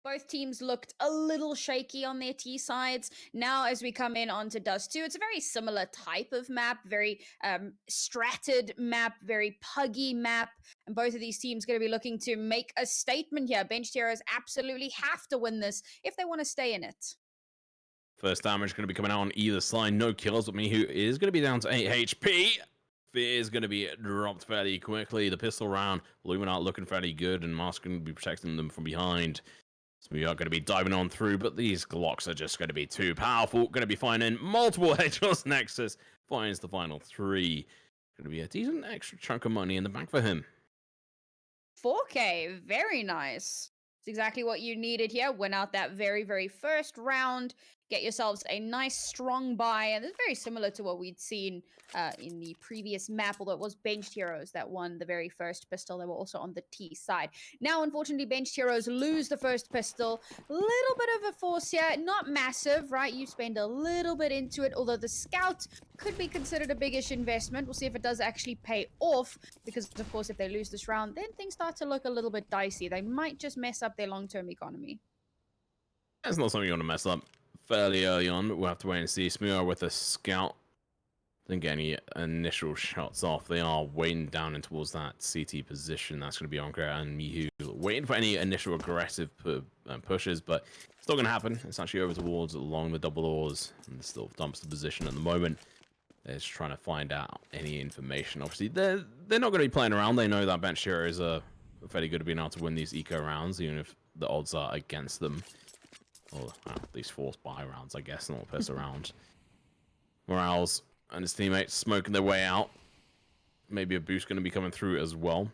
Both teams looked a little shaky on their T sides. Now, as we come in onto Dust2, it's a very similar type of map, very stratted map, very puggy map. And both of these teams going to be looking to make a statement here. Benched Heroes absolutely have to win this if they want to stay in it. First damage going to be coming out on either side. No kills, but Mihu is going to be down to 8 HP. Fear is going to be dropped fairly quickly. The pistol round, Illuminar looking fairly good, and Mask going to be protecting them from behind. So we are going to be diving on through, but these Glocks are just going to be too powerful. Going to be finding multiple headshots. Nexus finds the final 3. Going to be a decent extra chunk of money in the bank for him. 4K, very nice. It's exactly what you needed here. Win out that very, very first round. Get yourselves a nice, strong buy. And it's very similar to what we'd seen in the previous map, although it was Benched Heroes that won the very first pistol. They were also on the T side. Now, unfortunately, Benched Heroes lose the first pistol. Little bit of a force here. Not massive, right? You spend a little bit into it, although the Scout could be considered a biggish investment. We'll see if it does actually pay off, because, of course, if they lose this round, then things start to look a little bit dicey. They might just mess up their long-term economy. That's not something you want to mess up fairly early on, but we'll have to wait and see. Smear with a Scout. Didn't get any initial shots off. They are waiting down in towards that CT position. That's going to be Onka and Mihu waiting for any initial aggressive pushes, but it's not going to happen. It's actually over towards along the double doors, and still dumps the position at the moment. They're just trying to find out any information. Obviously, they're not going to be playing around. They know that Bench Heroes are fairly good at being able to win these eco rounds, even if the odds are against them. Or these forced buy rounds, I guess, not piss around. Morales and his teammates smoking their way out. Maybe a boost going to be coming through as well.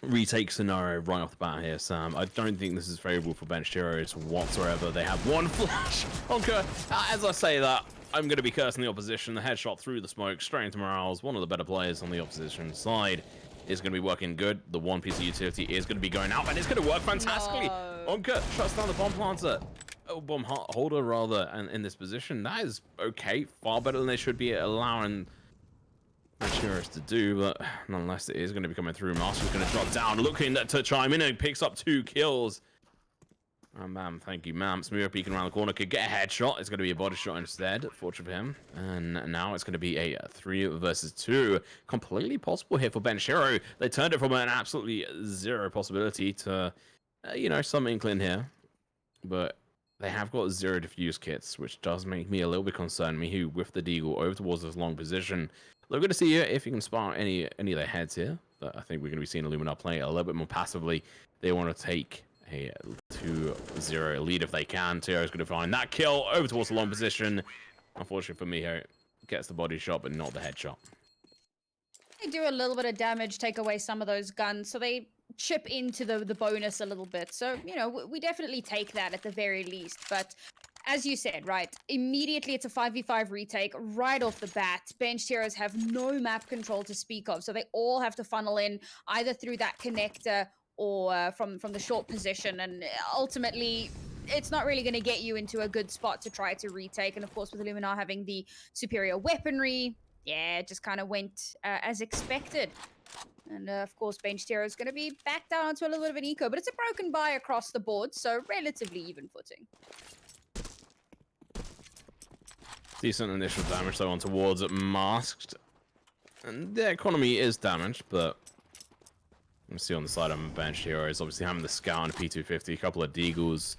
Retake scenario right off the bat here, Sam. I don't think this is favorable for Benched Heroes whatsoever. They have one flash. Okay, as I say that, I'm going to be cursing the opposition. The headshot through the smoke, straight into Morales. One of the better players on the opposition side is going to be working good. The one piece of utility is going to be going out, and it's going to work fantastically. No. Onka shuts down the bomb planter. Oh, bomb holder, rather, and in this position. That is okay. Far better than they should be allowing Heroes to do, but nonetheless, it is going to be coming through. Master's going to drop down, looking to chime in, and picks up 2 kills. Ma'am, thank you, ma'am. Smear peeking around the corner, could get a headshot. It's going to be a body shot instead, fortunate for him. And now it's going to be a 3 versus 2. Completely possible here for Bench Hero. They turned it from an absolutely zero possibility to, some inkling here. But they have got 0 diffuse kits, which does make me a little bit concerned. Mihu with the deagle over towards this long position. Looking to see if you can spot any of their heads here. But I think we're going to be seeing Illuminar playing a little bit more passively. They want to take a 2-0 lead if they can. Tio is going to find that kill over towards the long position. Unfortunately for Mihu, gets the body shot, but not the headshot. They do a little bit of damage, take away some of those guns, so they chip into the bonus a little bit. So, we definitely take that at the very least. But as you said, right, immediately it's a 5v5 retake right off the bat. Benched Heroes have no map control to speak of, so they all have to funnel in either through that connector or from the short position. And ultimately, it's not really going to get you into a good spot to try to retake. And of course, with Illuminar having the superior weaponry, yeah, it just kind of went as expected. And of course, Benched Hero is going to be back down onto a little bit of an eco, but it's a broken buy across the board, so relatively even footing. Decent initial damage though on towards it, Masked. And the economy is damaged, but you see on the side of Benched Heroes, obviously having the Scout and a P250, a couple of Deagles.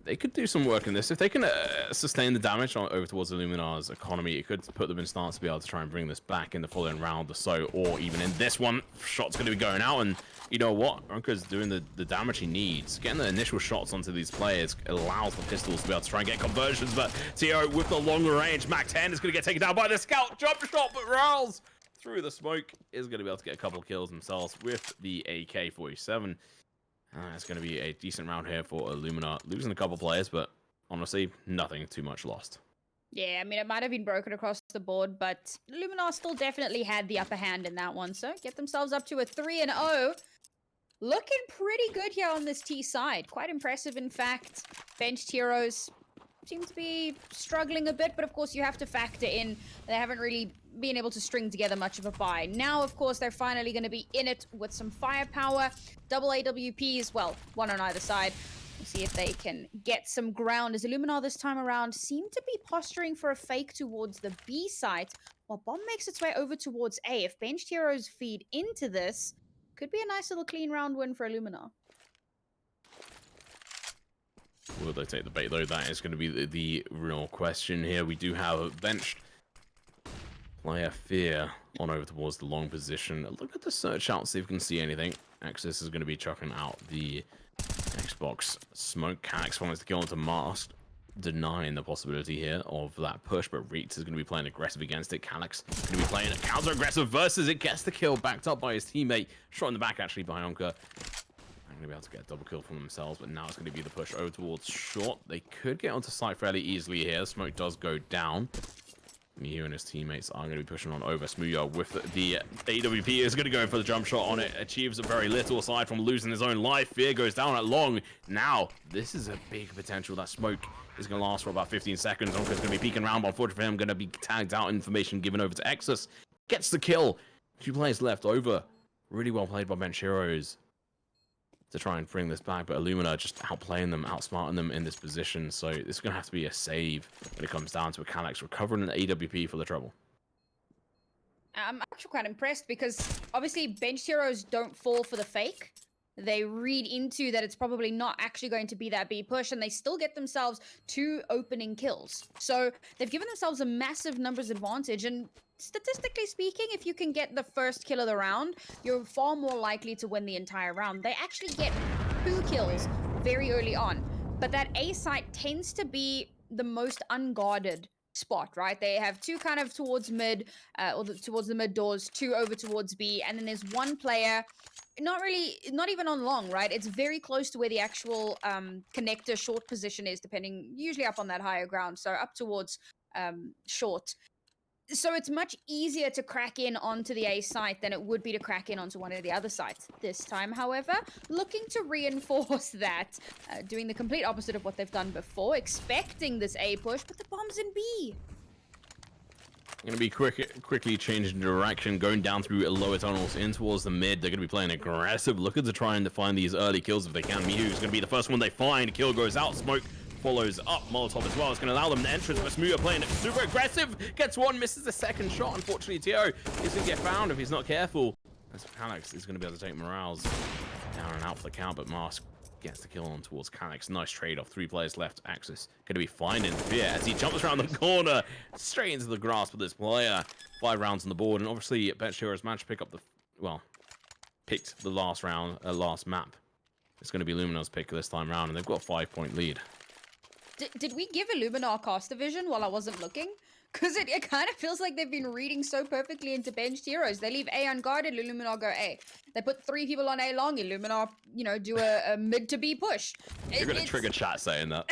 They could do some work in this. If they can sustain the damage over towards Illuminar's economy, it could put them in stance to be able to try and bring this back in the following round or so, or even in this one. Shot's going to be going out, and you know what? Runker's doing the damage he needs. Getting the initial shots onto these players allows the pistols to be able to try and get conversions, but Tio with the longer range, Mac 10 is going to get taken down by the Scout. Jump shot, but Rouse through the smoke is going to be able to get a couple of kills themselves with the AK-47. It's going to be a decent round here for Illuminar. Losing a couple players, but honestly, nothing too much lost. Yeah, I mean, it might have been broken across the board, but Illuminar still definitely had the upper hand in that one. So get themselves up to a 3-0. Looking pretty good here on this T side. Quite impressive, in fact. Benched Heroes seem to be struggling a bit, but of course you have to factor in they haven't really been able to string together much of a buy. Now, of course, they're finally going to be in it with some firepower. Double AWPs, well, one on either side. We'll see if they can get some ground, as Illuminar this time around seem to be posturing for a fake towards the B site, while Bomb makes its way over towards A. If Benched Heroes feed into this, could be a nice little clean round win for Illuminar. Will they take the bait, though? That is going to be the real question here. We do have a benched player Fear on over towards the long position. Look at the search out, see if we can see anything. Axis is going to be chucking out the Xbox smoke. Cax wants to kill into Mask, denying the possibility here of that push, but Reatz is going to be playing aggressive against it. Calyx going to be playing a counter-aggressive versus it. Gets the kill, backed up by his teammate. Shot in the back, actually, by Onka. I'm going to be able to get a double kill for themselves, but now it's going to be the push over towards short. They could get onto site fairly easily here. Smoke does go down. Miyu and his teammates are going to be pushing on over. Smooya with the AWP is going to go for the jump shot on it. Achieves very little aside from losing his own life. Fear goes down at long. Now, this is a big potential. That smoke is going to last for about 15 seconds. Onka's going to be peeking around, but unfortunately for him, going to be tagged out. Information given over to Exus. Gets the kill. 2 players left over. Really well played by Bench Heroes to try and bring this back, but Illuminar just outplaying them, outsmarting them in this position. So this is going to have to be a save when it comes down to a Calyx recovering an AWP for the trouble. I'm actually quite impressed because obviously Benched Heroes don't fall for the fake. They read into that it's probably not actually going to be that B push, and they still get themselves 2 opening kills. So they've given themselves a massive numbers advantage, and statistically speaking, if you can get the first kill of the round, you're far more likely to win the entire round. They actually get 2 kills very early on, but that A site tends to be the most unguarded spot, right? They have 2 kind of towards mid, towards the mid doors, 2 over towards B, and then there's 1 player, not even on long, right? It's very close to where the actual connector short position is, depending, usually up on that higher ground, so up towards short. So it's much easier to crack in onto the A site than it would be to crack in onto one of the other sites. This time, however, looking to reinforce that, doing the complete opposite of what they've done before, expecting this A push, but the bomb's in B. Going to be quickly changing direction, going down through lower tunnels in towards the mid. They're going to be playing aggressive, looking to try and find these early kills if they can. Mihu's going to be the first one they find. Kill goes out, Smoke follows up. Molotov as well. It's going to allow them the entrance, but Smooya playing it super aggressive. Gets one, misses the second shot. Unfortunately, Tio is going to get found if he's not careful. As Calyx is going to be able to take morales down and out for the count, but Mask gets the kill on towards Calyx. Nice trade-off. 3 players left. Axis going to be finding Fear as he jumps around the corner, straight into the grasp of this player. 5 rounds on the board, and obviously Bench Heroes managed to pick up the, well, picked the last round, last map. It's going to be Illuminar's pick this time round, and they've got a 5-point lead. Did we give Illuminar caster vision while I wasn't looking? Because it kind of feels like they've been reading so perfectly into Benched Heroes. They leave A unguarded, Illuminar go A. They put 3 people on A long, Illuminar, you know, do a mid to B push. You're going to trigger chat saying that.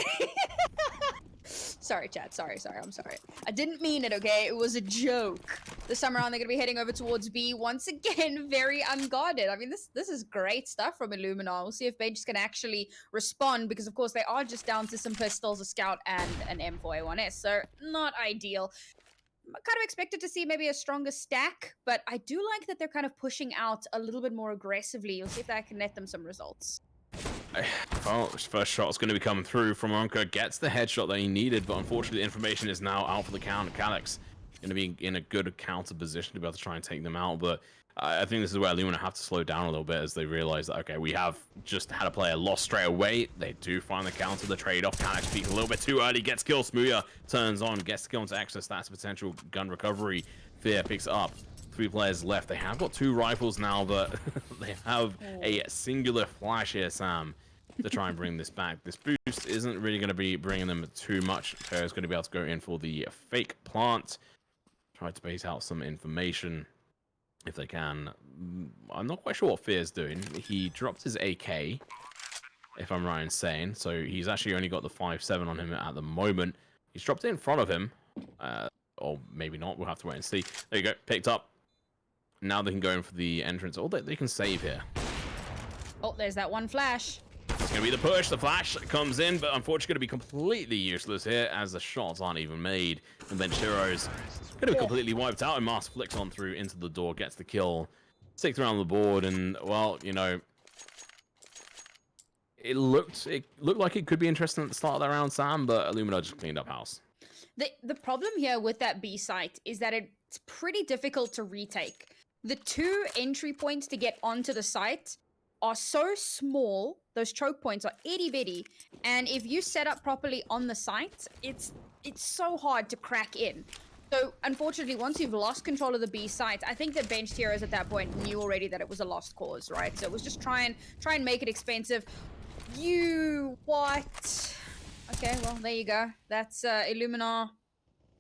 Sorry, chat. Sorry. I'm sorry. I didn't mean it, okay? It was a joke. This time around, they're going to be heading over towards B. Once again, very unguarded. I mean, this is great stuff from Illuminar. We'll see if Bench can actually respond, because, of course, they are just down to some pistols, a scout, and an M4A1S. So, not ideal. I kind of expected to see maybe a stronger stack, but I do like that they're kind of pushing out a little bit more aggressively. We'll see if that can net them some results. Well, his first shot's going to be coming through from Onka. Gets the headshot that he needed, but unfortunately the information is now out for the count. Calyx going to be in a good counter position to be able to try and take them out, but I think this is where Lumina have to slow down a little bit as they realize that, okay, we have just had a player lost straight away. They do find the counter, the trade-off. Calyx peaks a little bit too early, gets killed. Smooya turns on, gets the kill into Access. That's a potential gun recovery. Fear picks it up. 3 players left. They have got 2 rifles now, but they have a singular flash here, Sam, to try and bring this back. This boost isn't really going to be bringing them too much. Terra's going to be able to go in for the fake plant. Try to bait out some information if they can. I'm not quite sure what Fear's doing. He dropped his AK, if I'm right in saying. So he's actually only got the 5.7 on him at the moment. He's dropped it in front of him. Or maybe not. We'll have to wait and see. There you go. Picked up. Now they can go in for the entrance. Oh, they can save here. Oh, there's that one flash. It's going to be the push. The flash comes in, but unfortunately going to be completely useless here as the shots aren't even made. And then Shiro's going to be completely wiped out, and Mars flicks on through into the door, gets the kill. 6th round on the board, and, well, you know, it looked like it could be interesting at the start of that round, Sam, but Illuminar just cleaned up house. The problem here with that B site is that it's pretty difficult to retake. The 2 entry points to get onto the site are so small, those choke points are itty bitty, and if you set up properly on the site, it's so hard to crack in. So unfortunately, once you've lost control of the B site, I think that Benched Heroes at that point knew already that it was a lost cause, right? So it was just try and make it expensive. You what? Okay, well there you go. That's Illuminar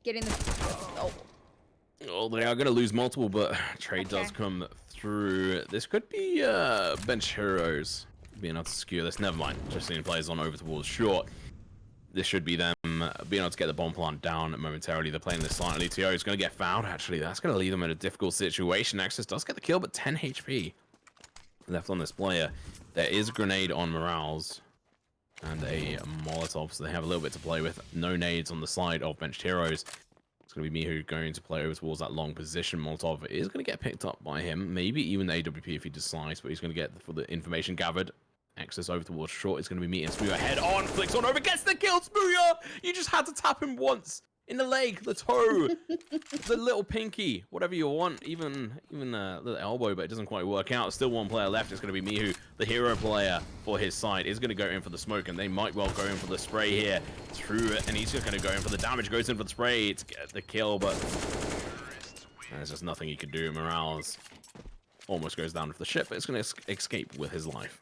getting the. Oh, they are going to lose multiple, but trade does come through. This could be Bench Heroes being able to secure this. Never mind. Just seeing players on over towards short. This should be them being able to get the bomb plant down momentarily. They're playing this silently. TO is going to get fouled, actually. That's going to leave them in a difficult situation. Nexus does get the kill, but 10 HP left on this player. There is a grenade on Morales and a Molotov, so they have a little bit to play with. No nades on the side of Benched Heroes. It's going to be Mihu going to play over towards that long position. Molotov is going to get picked up by him. Maybe even AWP if he decides, but he's going to get for the information gathered. Access over towards short. It's going to be meeting Smooya head on. Flicks on over. Gets the kill, Smooya! You just had to tap him once. In the leg, the toe, the little pinky, whatever you want. Even the little elbow, but it doesn't quite work out. Still one player left. It's going to be Mihu, the hero player for his side, is going to go in for the smoke, and they might well go in for the spray here through it, and he's just going to go in for the damage. Goes in for the spray to get the kill, but there's just nothing he can do. Morales almost goes down with the ship, but it's going to escape with his life.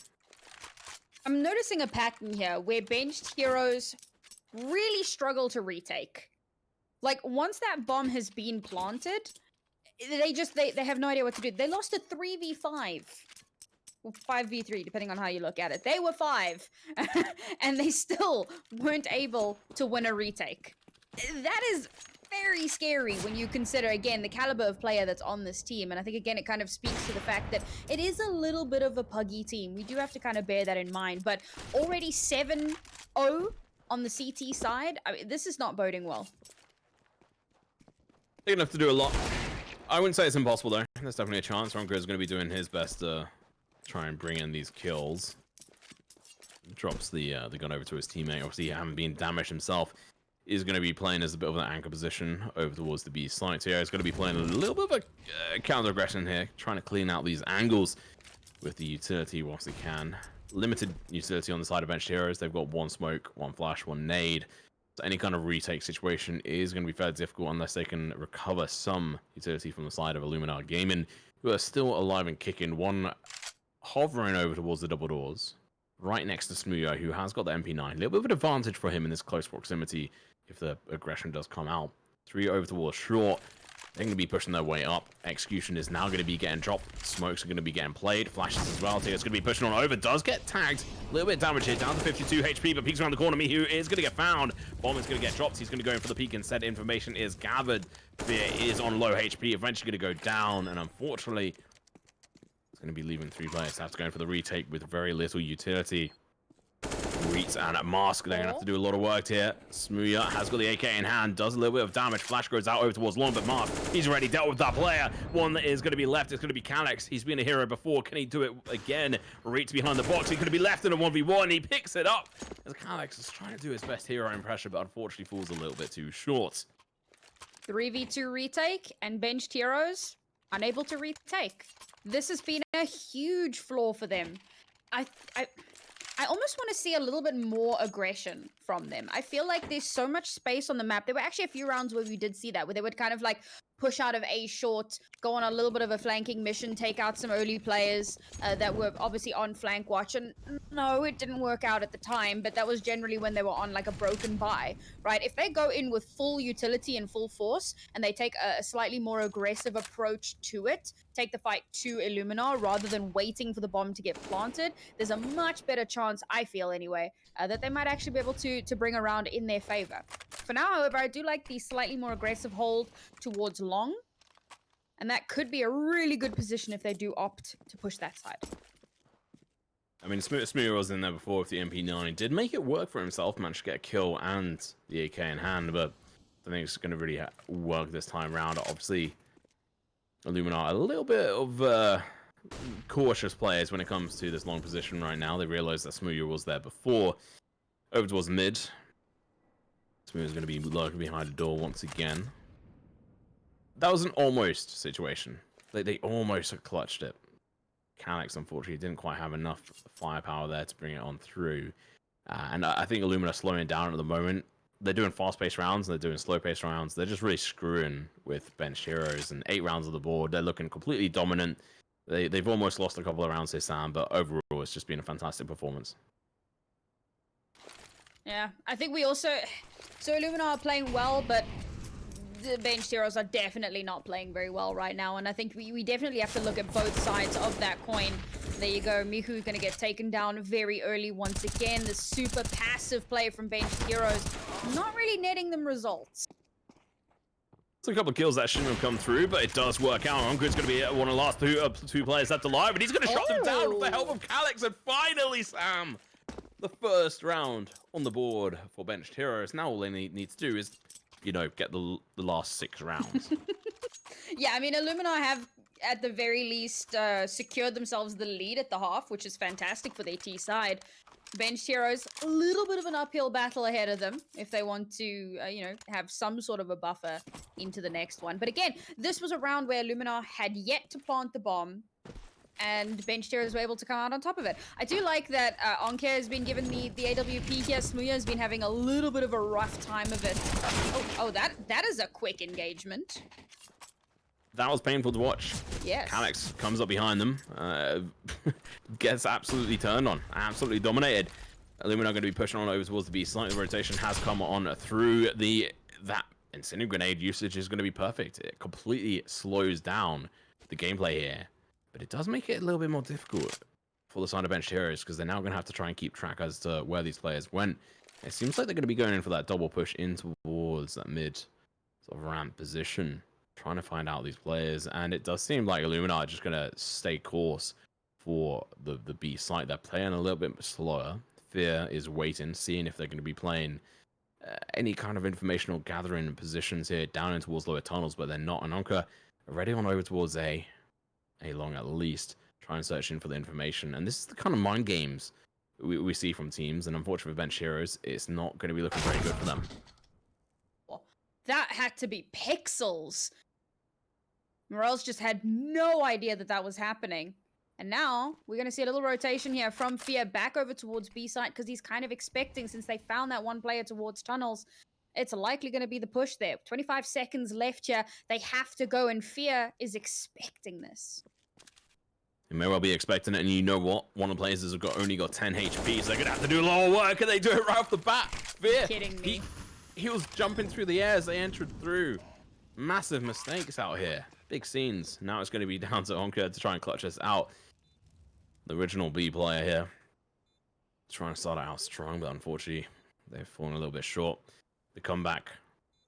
I'm noticing a pattern here where Benched Heroes really struggle to retake. Like, once that bomb has been planted, they have no idea what to do. They lost a 3v5. Well, 5v3, depending on how you look at it. They were 5, and they still weren't able to win a retake. That is very scary when you consider, again, the caliber of player that's on this team. And I think, again, it kind of speaks to the fact that it is a little bit of a puggy team. We do have to kind of bear that in mind. But already 7-0 on the CT side, I mean, this is not boding well. They're going to have to do a lot. I wouldn't say it's impossible, though. There's definitely a chance. Ronco is going to be doing his best to try and bring in these kills. Drops the gun over to his teammate. Obviously, he hasn't been damaged himself. Is going to be playing as a bit of an anchor position over towards the B site here. He's going to be playing a little bit of a counter-aggression here, trying to clean out these angles with the utility whilst he can. Limited utility on the side of Benched Heroes. They've got 1 smoke, 1 flash, 1 nade. So any kind of retake situation is going to be fairly difficult unless they can recover some utility from the side of Illuminar Gaming, who are still alive and kicking. One hovering over towards the double doors, right next to Smooya, who has got the MP9. A little bit of an advantage for him in this close proximity if the aggression does come out. 3 over towards short. They're going to be pushing their way up. Execution is now going to be getting dropped. Smokes are going to be getting played. Flashes as well. Tigger's going to be pushing on over. Does get tagged. A little bit of damage here. Down to 52 HP, but peeks around the corner. Mihu is going to get found. Bomb is going to get dropped. He's going to go in for the peek instead. Information is gathered. Fear is on low HP. Eventually going to go down. And unfortunately, it's going to be leaving 3 players to have to go in for the retake with very little utility. Reatz and Mask, they're going to have to do a lot of work here. Smooya has got the AK in hand, does a little bit of damage. Flash goes out over towards Long, but Mask, he's already dealt with that player. One that is going to be left is going to be Calyx. He's been a hero before. Can he do it again? Reatz behind the box. He's going to be left in a 1v1. He picks it up as Calyx is trying to do his best hero impression, but unfortunately falls a little bit too short. 3v2 retake, and Benched Heroes unable to retake. This has been a huge flaw for them. I almost want to see a little bit more aggression from them. I feel like there's so much space on the map. There were actually a few rounds where we did see that, where they would kind of like push out of A short, go on a little bit of a flanking mission, take out some early players that were obviously on flank watch. And no, it didn't work out at the time, but that was generally when they were on like a broken buy, right? If they go in with full utility and full force, and they take a slightly more aggressive approach to it, take the fight to Illuminar rather than waiting for the bomb to get planted, there's a much better chance, I feel anyway, that they might actually be able to bring around in their favor. For now, however, I do like the slightly more aggressive hold towards long, and that could be a really good position if they do opt to push that side. I mean, Smooya was in there before with the MP9. Did make it work for himself, managed to get a kill and the AK in hand, but I think it's going to really work this time around. Obviously, Illuminar a little bit of cautious players when it comes to this long position right now. They realize that Smooya was there before. Over towards mid. Smooya's going to be lurking behind the door once again. That was an almost situation. They almost clutched it. Calyx, unfortunately, didn't quite have enough firepower there to bring it on through. And I think Illuminar slowing down at the moment. They're doing fast-paced rounds, and they're doing slow-paced rounds. They're just really screwing with bench heroes. And 8 rounds of the board, they're looking completely dominant. They've almost lost a couple of rounds here, Sam, but overall, it's just been a fantastic performance. Yeah, I think we also... So Illuminar are playing well, but the bench heroes are definitely not playing very well right now, and I think we definitely have to look at both sides of that coin. There you go, Miku gonna get taken down very early once again. The super passive play from bench heroes, not really netting them results. It's a couple of kills that shouldn't have come through, but it does work out. Ongo's going to be one of the last two players left alive, but he's going to shot them down with the help of Calyx, and finally, Sam, the first round on the board for benched heroes. Now all they need to do is, you know, get the last 6 rounds. Yeah, I mean, Illuminar have, at the very least, secured themselves the lead at the half, which is fantastic for their T side. Bench heroes, a little bit of an uphill battle ahead of them if they want to, you know, have some sort of a buffer into the next one. But again, this was a round where Illuminar had yet to plant the bomb, and bench heroes were able to come out on top of it. I do like that Onke has been given the AWP here. Smooya has been having a little bit of a rough time of it. Oh, that is a quick engagement. That was painful to watch. Yes. Calyx comes up behind them, gets absolutely turned on, absolutely dominated. Illuminar going to be pushing on over towards the B site. The rotation has come on through that Incendiary Grenade usage is going to be perfect. It completely slows down the gameplay here, but it does make it a little bit more difficult for the side of bench heroes because they're now going to have to try and keep track as to where these players went. It seems like they're going to be going in for that double push in towards that mid sort of ramp position, trying to find out these players, and it does seem like Illuminar are just going to stay course for the B site. They're playing a little bit slower. Fear is waiting, seeing if they're going to be playing any kind of informational gathering positions here down in towards lower tunnels, but they're not. And Anka already on over towards A long at least, try and search in for the information. And this is the kind of mind games we see from teams, and unfortunately for bench heroes, it's not going to be looking very good for them. That had to be pixels. Morels just had no idea that was happening. And now we're going to see a little rotation here from Fear back over towards B site because he's kind of expecting, since they found that one player towards tunnels, it's likely going to be the push there. 25 seconds left here. They have to go, and Fear is expecting this. You may well be expecting it, and you know what? One of the players has only got 10 HP, so they're going to have to do a lot of work, and they do it right off the bat. Fear, kidding me. He was jumping through the air as they entered through. Massive mistakes out here. Big scenes. Now it's going to be down to Onka to try and clutch us out. The original B player here. Trying to start out strong, but unfortunately, they've fallen a little bit short. The comeback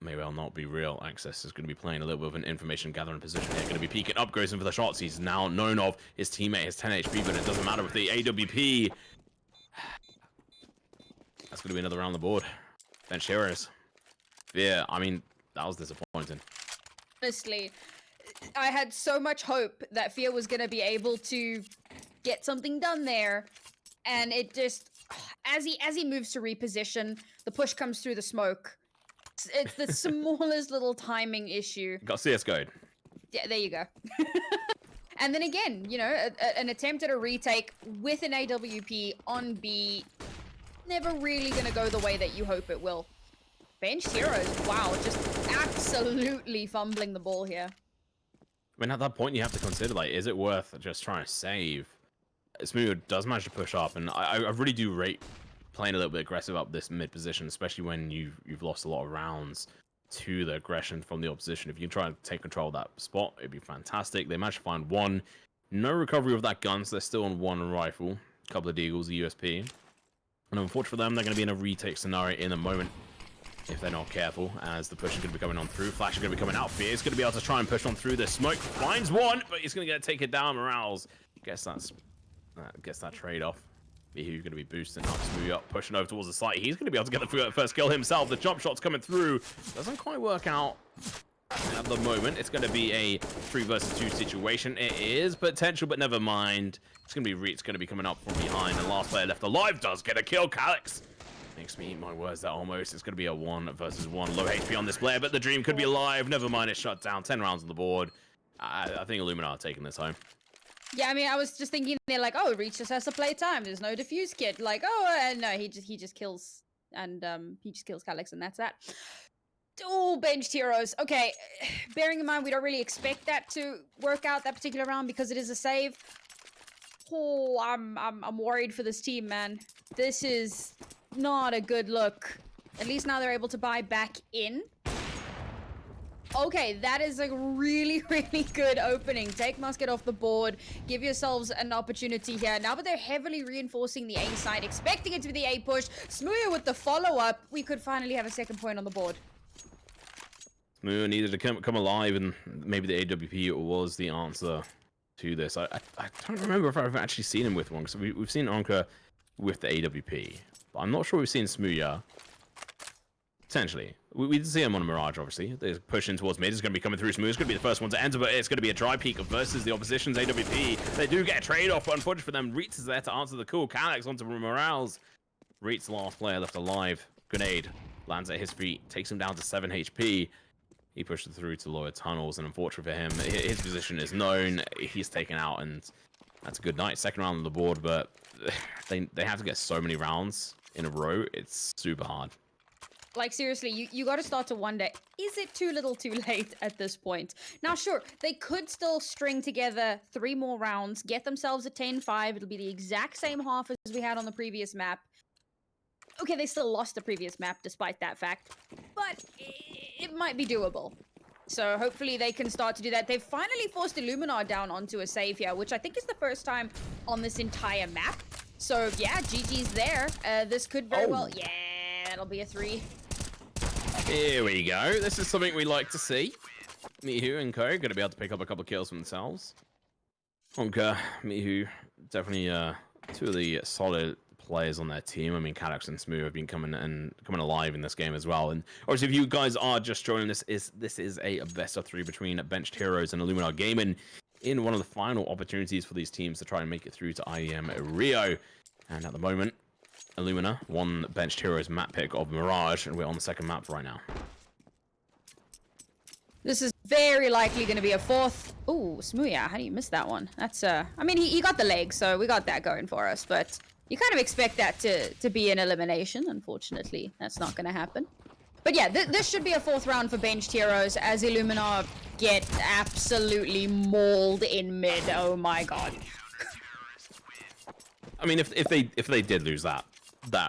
may well not be real. Access is going to be playing a little bit of an information gathering position here. Going to be peeking up, goes in for the shots. He's now known of. His teammate has 10 HP, but it doesn't matter with the AWP. That's going to be another round on the board. Bench heroes. Yeah, I mean, that was disappointing. Honestly, I had so much hope that Fear was going to be able to get something done there, and it just, as he moves to reposition, the push comes through the smoke. It's the smallest little timing issue. Got CSGO'd. Yeah, there you go. And then again, you know, an attempt at a retake with an AWP on B, never really going to go the way that you hope it will. Bench heroes, wow, just absolutely fumbling the ball here. I mean, at that point, you have to consider, like, is it worth just trying to save? Smooya does manage to push up, and I really do rate playing a little bit aggressive up this mid position, especially when you've lost a lot of rounds to the aggression from the opposition. If you can try and take control of that spot, it'd be fantastic. They managed to find one. No recovery of that gun, so they're still on one rifle. A couple of deagles, a USP. And unfortunately for them, they're going to be in a retake scenario in a moment if they're not careful, as the push is going to be coming on through. Flash is going to be coming out. Fear is going to be able to try and push on through this smoke. Finds one, but he's going to take it down. Morales gets that trade-off. Mihu's going to be boosting up, Smooya up, pushing over towards the site. He's going to be able to get the first kill himself. The jump shot's coming through. Doesn't quite work out. At the moment, it's going to be a 3 versus 2 situation. It is potential, but never mind. It's going to be ReatZ going to be coming up from behind. And last player left alive does get a kill. Calyx makes me eat my words there almost. It's going to be a 1 versus 1. Low HP on this player, but the dream could be alive. Never mind, it's shut down. 10 rounds on the board. I think Illuminar are taking this home. Yeah, I mean, I was just thinking they're like, oh, ReatZ just has to play time. There's no defuse kit. Like, oh, no, he just kills, and he just kills Calyx, and that's that. Oh, benched heroes. Okay, bearing in mind we don't really expect that to work out that particular round because it is a save. Oh, I'm worried for this team, man. This is not a good look. At least now they're able to buy back in. Okay, that is a really, really good opening. Take Musket off the board. Give yourselves an opportunity here. Now, but they're heavily reinforcing the A side, expecting it to be the A push. Smooya with the follow-up. We could finally have a second point on the board. Smooya needed to come alive, and maybe the AWP was the answer to this. I don't remember if I've actually seen him with one, because we've seen Anka with the AWP. But I'm not sure we've seen Smooya. Potentially. We did see him on a Mirage, obviously. They're pushing towards mid. It's going to be coming through Smooth. It's going to be the first one to enter, but it's going to be a dry peek versus the opposition's AWP. They do get a trade-off, but unfortunately for them, ReatZ is there to answer the call. Calyx onto Morales. ReatZ, last player left alive. Grenade lands at his feet, takes him down to 7 HP. He pushed through to lower tunnels, and unfortunately for him, his position is known. He's taken out, and that's a good night. Second round on the board, but they have to get so many rounds in a row. It's super hard. Like, seriously, you got to start to wonder, is it too little too late at this point? Now, sure, they could still string together 3 more rounds, get themselves a 10-5. It'll be the exact same half as we had on the previous map. Okay, they still lost the previous map despite that fact, but it might be doable. So hopefully they can start to do that. They've finally forced Illuminar down onto a save here, which I think is the first time on this entire map. So yeah, GG's there. This could very well... Yeah, that'll be a 3. Here we go. This is something we like to see. Mihu and Co. going to be able to pick up a couple of kills for themselves. Honka, Mihu, definitely 2 of the solid players on their team. I mean, Calyx and Smooth have been coming alive in this game as well. And obviously, if you guys are just joining this is a best of 3 between Benched Heroes and Illuminar Gaming in one of the final opportunities for these teams to try and make it through to IEM Rio. And at the moment, Illuminar won Benched Heroes map pick of Mirage, and we're on the second map right now. This is very likely going to be a 4th. Ooh, Smooya, how do you miss that one? That's I mean, he got the leg, so we got that going for us, but you kind of expect that to be an elimination. Unfortunately, that's not going to happen. But yeah, this should be a 4th round for Benched Heroes as Illuminar get absolutely mauled in mid. Oh my god. I mean, if they did lose that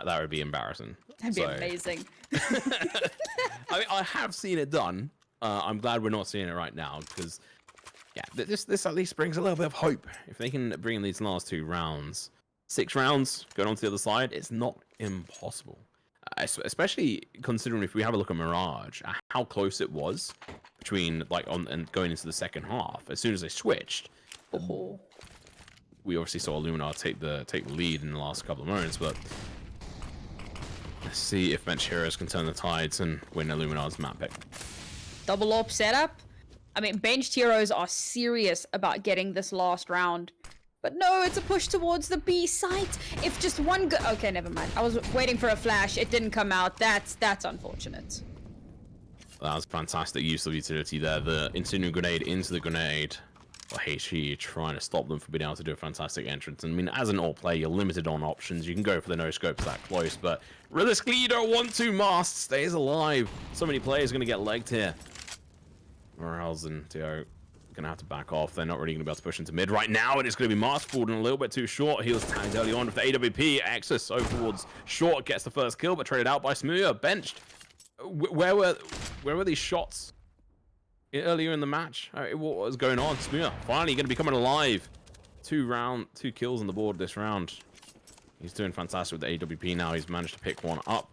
would be embarrassing. That'd be amazing. I mean, I have seen it done. I'm glad we're not seeing it right now, because yeah, this at least brings a little bit of hope. If they can bring in these last 2 rounds, 6 rounds going on to the other side, it's not impossible. Especially considering if we have a look at Mirage, how close it was between and going into the second half. As soon as they switched, we obviously saw Illuminar take the lead in the last couple of moments, but let's see if Benched Heroes can turn the tides and win Illuminar's map pick. Double AWP setup. I mean, Benched Heroes are serious about getting this last round. But no, it's a push towards the B site. If just one okay, never mind. I was waiting for a flash. It didn't come out. That's unfortunate. That was fantastic use of utility there. The incendiary grenade into the grenade. HG trying to stop them from being able to do a fantastic entrance. And I mean, as an AWP player, you're limited on options. You can go for the no-scopes that close, but realistically, you don't want to. Mast stays alive. So many players going to get legged here. Morales and Tio gonna have to back off. They're not really gonna be able to push into mid right now, and it's gonna be Mask falling a little bit too short. He was tagged early on with the AWP. Exus so towards short, gets the first kill, but traded out by Smooya. Benched. Where were these shots earlier in the match? What was going on? Smooya finally gonna be coming alive. 2 kills on the board this round. He's doing fantastic with the AWP now. He's managed to pick one up.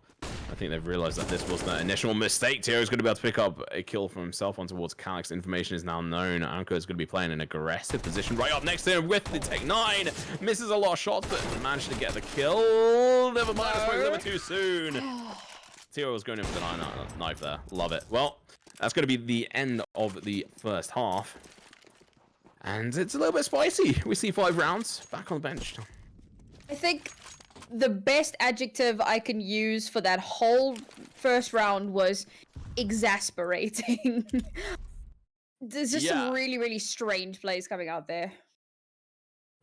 I think they've realized that this was the initial mistake. Tio's going to be able to pick up a kill for himself on towards Calyx. Information is now known. Anko is going to be playing an aggressive position right up next to him with the Tech 9. Misses a lot of shots, but managed to get the kill. Never mind, I spoke a little bit too soon. Tio was going in for the knife there. Love it. Well, that's going to be the end of the first half. And it's a little bit spicy. We see 5 rounds back on the bench. I think the best adjective I can use for that whole first round was exasperating. There's just some really, really strange plays coming out there.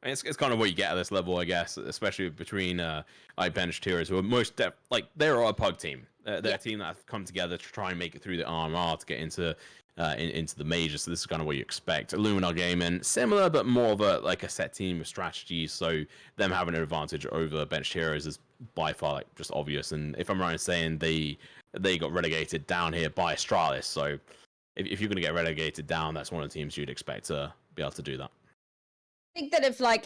It's kind of what you get at this level, I guess, especially between IHG tiers, who are they're a pug team. They're a team that have come together to try and make it through the RMR to get into the majors. So this is kind of what you expect. Illuminar Gaming, similar but more of a set team with strategy. So them having an advantage over bench heroes is by far just obvious. And if I'm right in saying they got relegated down here by Astralis, so if you're going to get relegated down, that's one of the teams you'd expect to be able to do that. I think that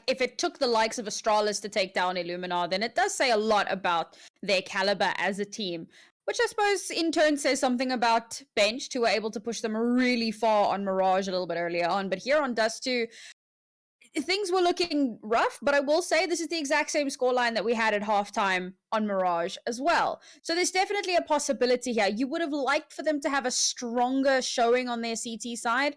if it took the likes of Astralis to take down Illuminar, then it does say a lot about their caliber as a team, which I suppose in turn says something about Bench, who were able to push them really far on Mirage a little bit earlier on. But here on Dust2, things were looking rough, but I will say this is the exact same scoreline that we had at halftime on Mirage as well. So there's definitely a possibility here. You would have liked for them to have a stronger showing on their CT side,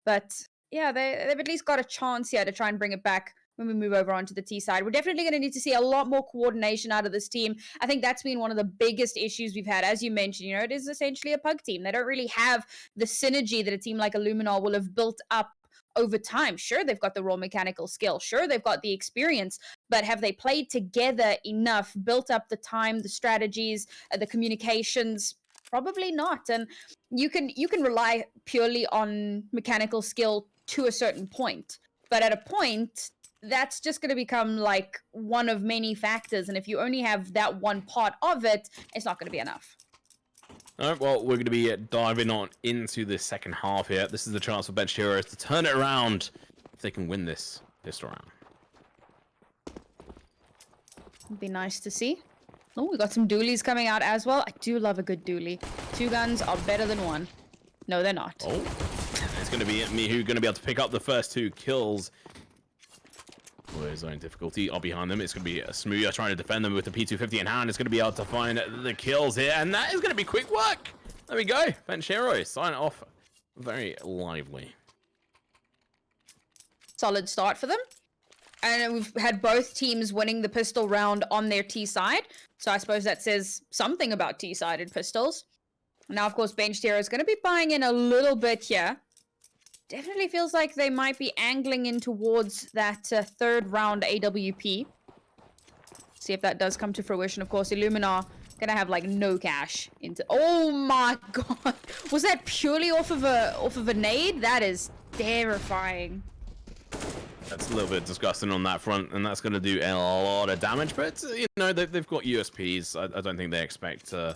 but yeah, they've at least got a chance here to try and bring it back when we move over onto the T side. We're definitely going to need to see a lot more coordination out of this team. I think that's been one of the biggest issues we've had. As you mentioned, it is essentially a pug team. They don't really have the synergy that a team like Illuminar will have built up over time. Sure, they've got the raw mechanical skill. Sure, they've got the experience, but have they played together enough, built up the time, the strategies, the communications? Probably not. And you can rely purely on mechanical skill to a certain point, but at a point that's just going to become like one of many factors, and if you only have that one part of it, it's not going to be enough. All right, well, we're going to be diving on into the second half here. This is the chance for Bench Heroes to turn it around if they can win this round. It'd be nice to see. Oh, we got some dualies coming out as well. I do love a good dually. 2 guns are better than 1. No, they're not. Oh, it's going to be me who's going to be able to pick up the first 2 kills. For his own difficulty. All behind them, it's going to be Smooya trying to defend them with the P250 in hand. It's going to be able to find the kills here, and that is going to be quick work. There we go. Bench Heroes sign it off very lively. Solid start for them. And we've had both teams winning the pistol round on their T side. So I suppose that says something about T-sided pistols. Now, of course, Bench Hero is going to be buying in a little bit here. Definitely feels like they might be angling in towards that 3rd round AWP. See if that does come to fruition. Of course, Illuminar going to have like no cash into... Oh my god. Was that purely off of a nade? That is terrifying. That's a little bit disgusting on that front, and that's going to do a lot of damage. But, they've got USPs. I don't think they expect to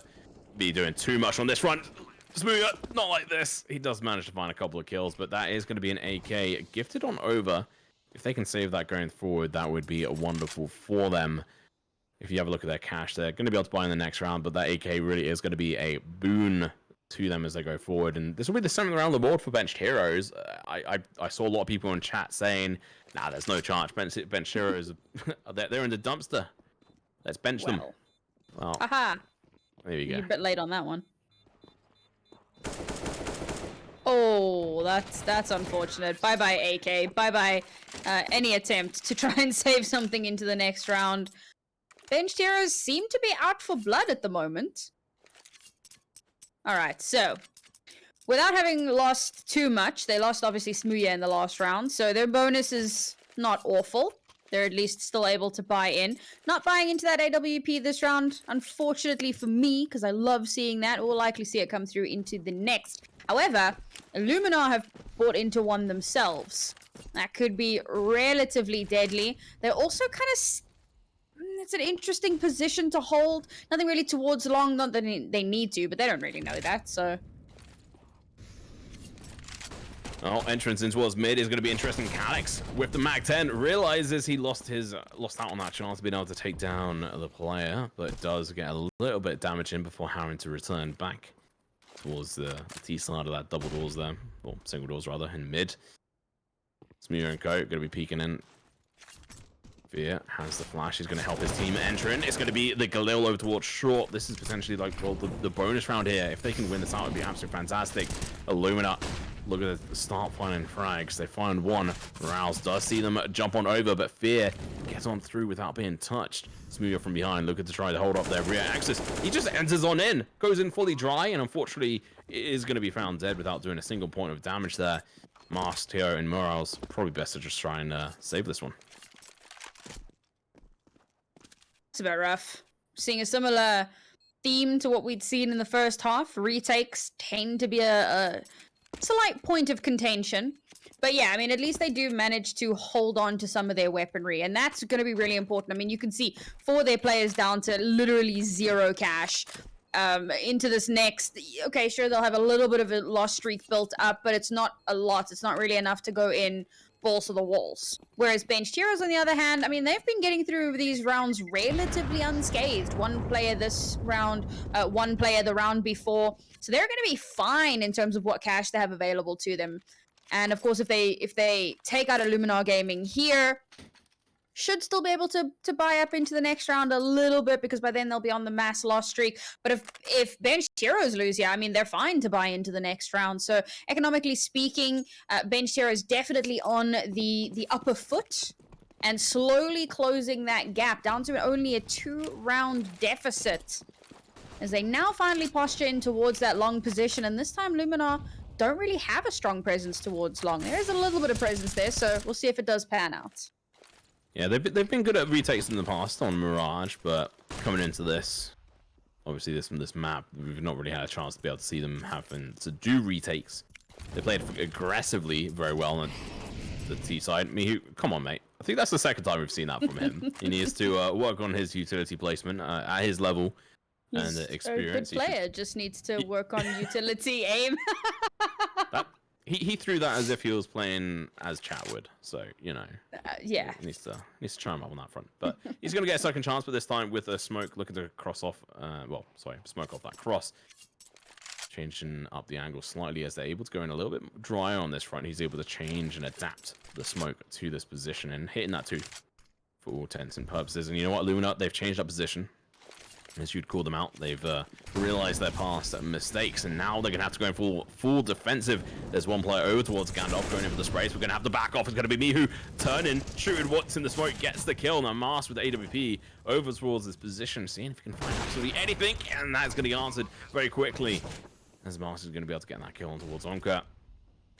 be doing too much on this front. Smooya, not like this. He does manage to find a couple of kills, but that is going to be an AK gifted on over. If they can save that going forward, that would be wonderful for them. If you have a look at their cash, they're going to be able to buy in the next round, but that AK really is going to be a boon to them as they go forward. And this will be the 7th round of the board for Benched Heroes. I saw a lot of people in chat saying, nah, there's no chance. Benched Heroes, they're in the dumpster. Let's bench them. Well, aha. There you go. You're a bit late on that one. Oh, that's unfortunate. Bye-bye, AK. Bye-bye any attempt to try and save something into the next round. Benched Heroes seem to be out for blood at the moment. Alright, so without having lost too much, they lost obviously Smooya in the last round, so their bonus is not awful. They're at least still able to buy in. Not buying into that AWP this round, unfortunately for me, because I love seeing that. We'll likely see it come through into the next. However, Illuminar have bought into one themselves. That could be relatively deadly. They're also kind of... It's an interesting position to hold. Nothing really towards long, not that they need to, but they don't really know that, so... Oh, entrance in towards mid is going to be interesting. Calyx with the Mag-10 realizes he lost out on that chance of being able to take down the player, but does get a little bit of damage in before having to return back towards the T side of that double doors there, or single doors rather, in mid. Smooya and Co going to be peeking in. Fear has the flash. He's going to help his team enter in. It's going to be the Galil over towards short. This is potentially like, well, the bonus round here. If they can win this out, it would be absolutely fantastic. Illuminar, look at the start finding frags. They find one. Rouse does see them jump on over, but Fear gets on through without being touched. Smooth from behind, looking to try to hold up their rear axis. He just enters on in, goes in fully dry, and unfortunately is going to be found dead without doing a single point of damage there. Masked Hero and Morales, probably best to just try and save this one. It's a bit rough. Seeing a similar theme to what we'd seen in the first half. Retakes tend to be a slight point of contention. But yeah, I mean, at least they do manage to hold on to some of their weaponry, and that's going to be really important. I mean, you can see 4 of their players down to literally 0 cash. Into this next, okay, sure, they'll have a little bit of a loss streak built up, but it's not a lot. It's not really enough to go in balls to the walls. Whereas Benched Heroes, on the other hand, I mean, they've been getting through these rounds relatively unscathed. 1 player this round, 1 player the round before. So they're going to be fine in terms of what cash they have available to them. And of course, if they take out Illuminar Gaming here, should still be able to buy up into the next round a little bit, because by then they'll be on the mass loss streak. But if Benched Heroes lose, yeah, I mean, they're fine to buy into the next round. So economically speaking, Benched Heroes definitely on the upper foot and slowly closing that gap down to only a 2-round deficit, as they now finally posture in towards that long position. And this time Luminar don't really have a strong presence towards long. There is a little bit of presence there, so we'll see if it does pan out. Yeah, they've been good at retakes in the past on Mirage, but coming into this, obviously this map, we've not really had a chance to be able to see them having to do retakes. They played aggressively very well on the T side. Mihu, come on, mate. I think that's the second time we've seen that from him. He needs to work on his utility placement at his level. He's and experience. A good player, just needs to work on utility aim. He threw that as if he was playing as Chatwood, so you know. Yeah. He needs to try him up on that front, but he's gonna get a second chance, but this time with a smoke, looking to cross off. Smoke off that cross, changing up the angle slightly as they're able to go in a little bit drier on this front. He's able to change and adapt the smoke to this position and hitting that too, for all intents and purposes. And you know what, Luna, they've changed up position. As you'd call them out, they've realized their past mistakes, and now they're gonna have to go in full defensive. There's one player over towards Gandalf going in for the sprays. We're gonna have to back off. It's gonna be Mihu turning, shooting what's in the smoke, gets the kill. Now Mars with the AWP over towards this position, seeing if he can find absolutely anything, and that's gonna be answered very quickly, as Mars is gonna be able to get that kill on towards Onka.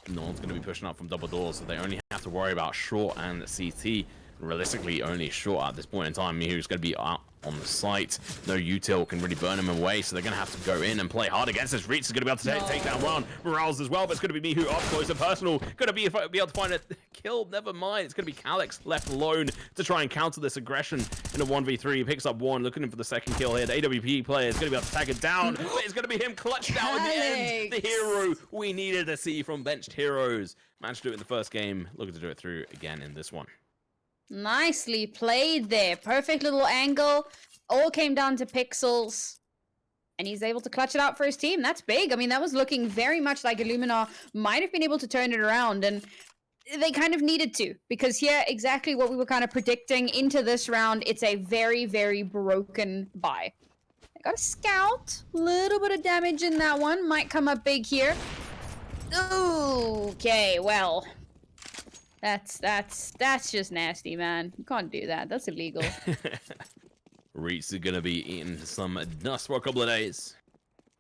No one's gonna be pushing up from double doors, so they only have to worry about short and CT. Realistically, only short at this point in time. Mihu's going to be out on the site. No util can really burn him away, so they're going to have to go in and play hard against this. Reatz is going to be able to take that round. Morales as well, but it's going to be Mihu up close and personal. Going to be able to find a kill. Never mind. It's going to be Calyx left alone to try and counter this aggression in a 1v3. He picks up one, looking for the second kill here. The AWP player is going to be able to tag it down, but it's going to be him clutched down in the end. The hero we needed to see from Benched Heroes. Managed to do it in the first game. Looking to do it through again in this one. Nicely played there. Perfect little angle. All came down to pixels. And he's able to clutch it out for his team. That's big. I mean, that was looking very much like Illuminar might have been able to turn it around. And they kind of needed to. Because here, exactly what we were kind of predicting into this round, it's a very, very broken buy. They got a scout. Little bit of damage in that one. Might come up big here. Okay, well... That's just nasty, man. You can't do that. That's illegal. Reatz is gonna be eating some dust for a couple of days.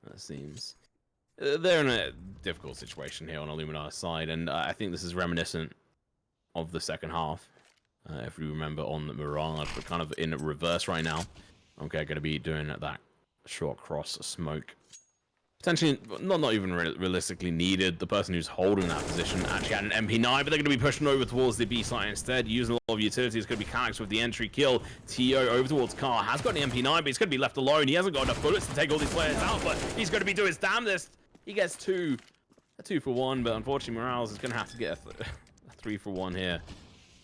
That seems. They're in a difficult situation here on Illuminar's side, and I think this is reminiscent of the second half. If we remember on the Mirage, but kind of in reverse right now. Okay, gonna be doing that short cross smoke. Potentially not even realistically needed. The person who's holding that position actually had an MP9, but they're going to be pushing over towards the B site instead, using a lot of utility. It's going to be Calyx with the entry kill. TO over towards Car has got an MP9, but he's going to be left alone. He hasn't got enough bullets to take all these players out, but he's going to be doing his damnedest. He gets a 2-for-1, but unfortunately Morales is going to have to get a 3-for-1 here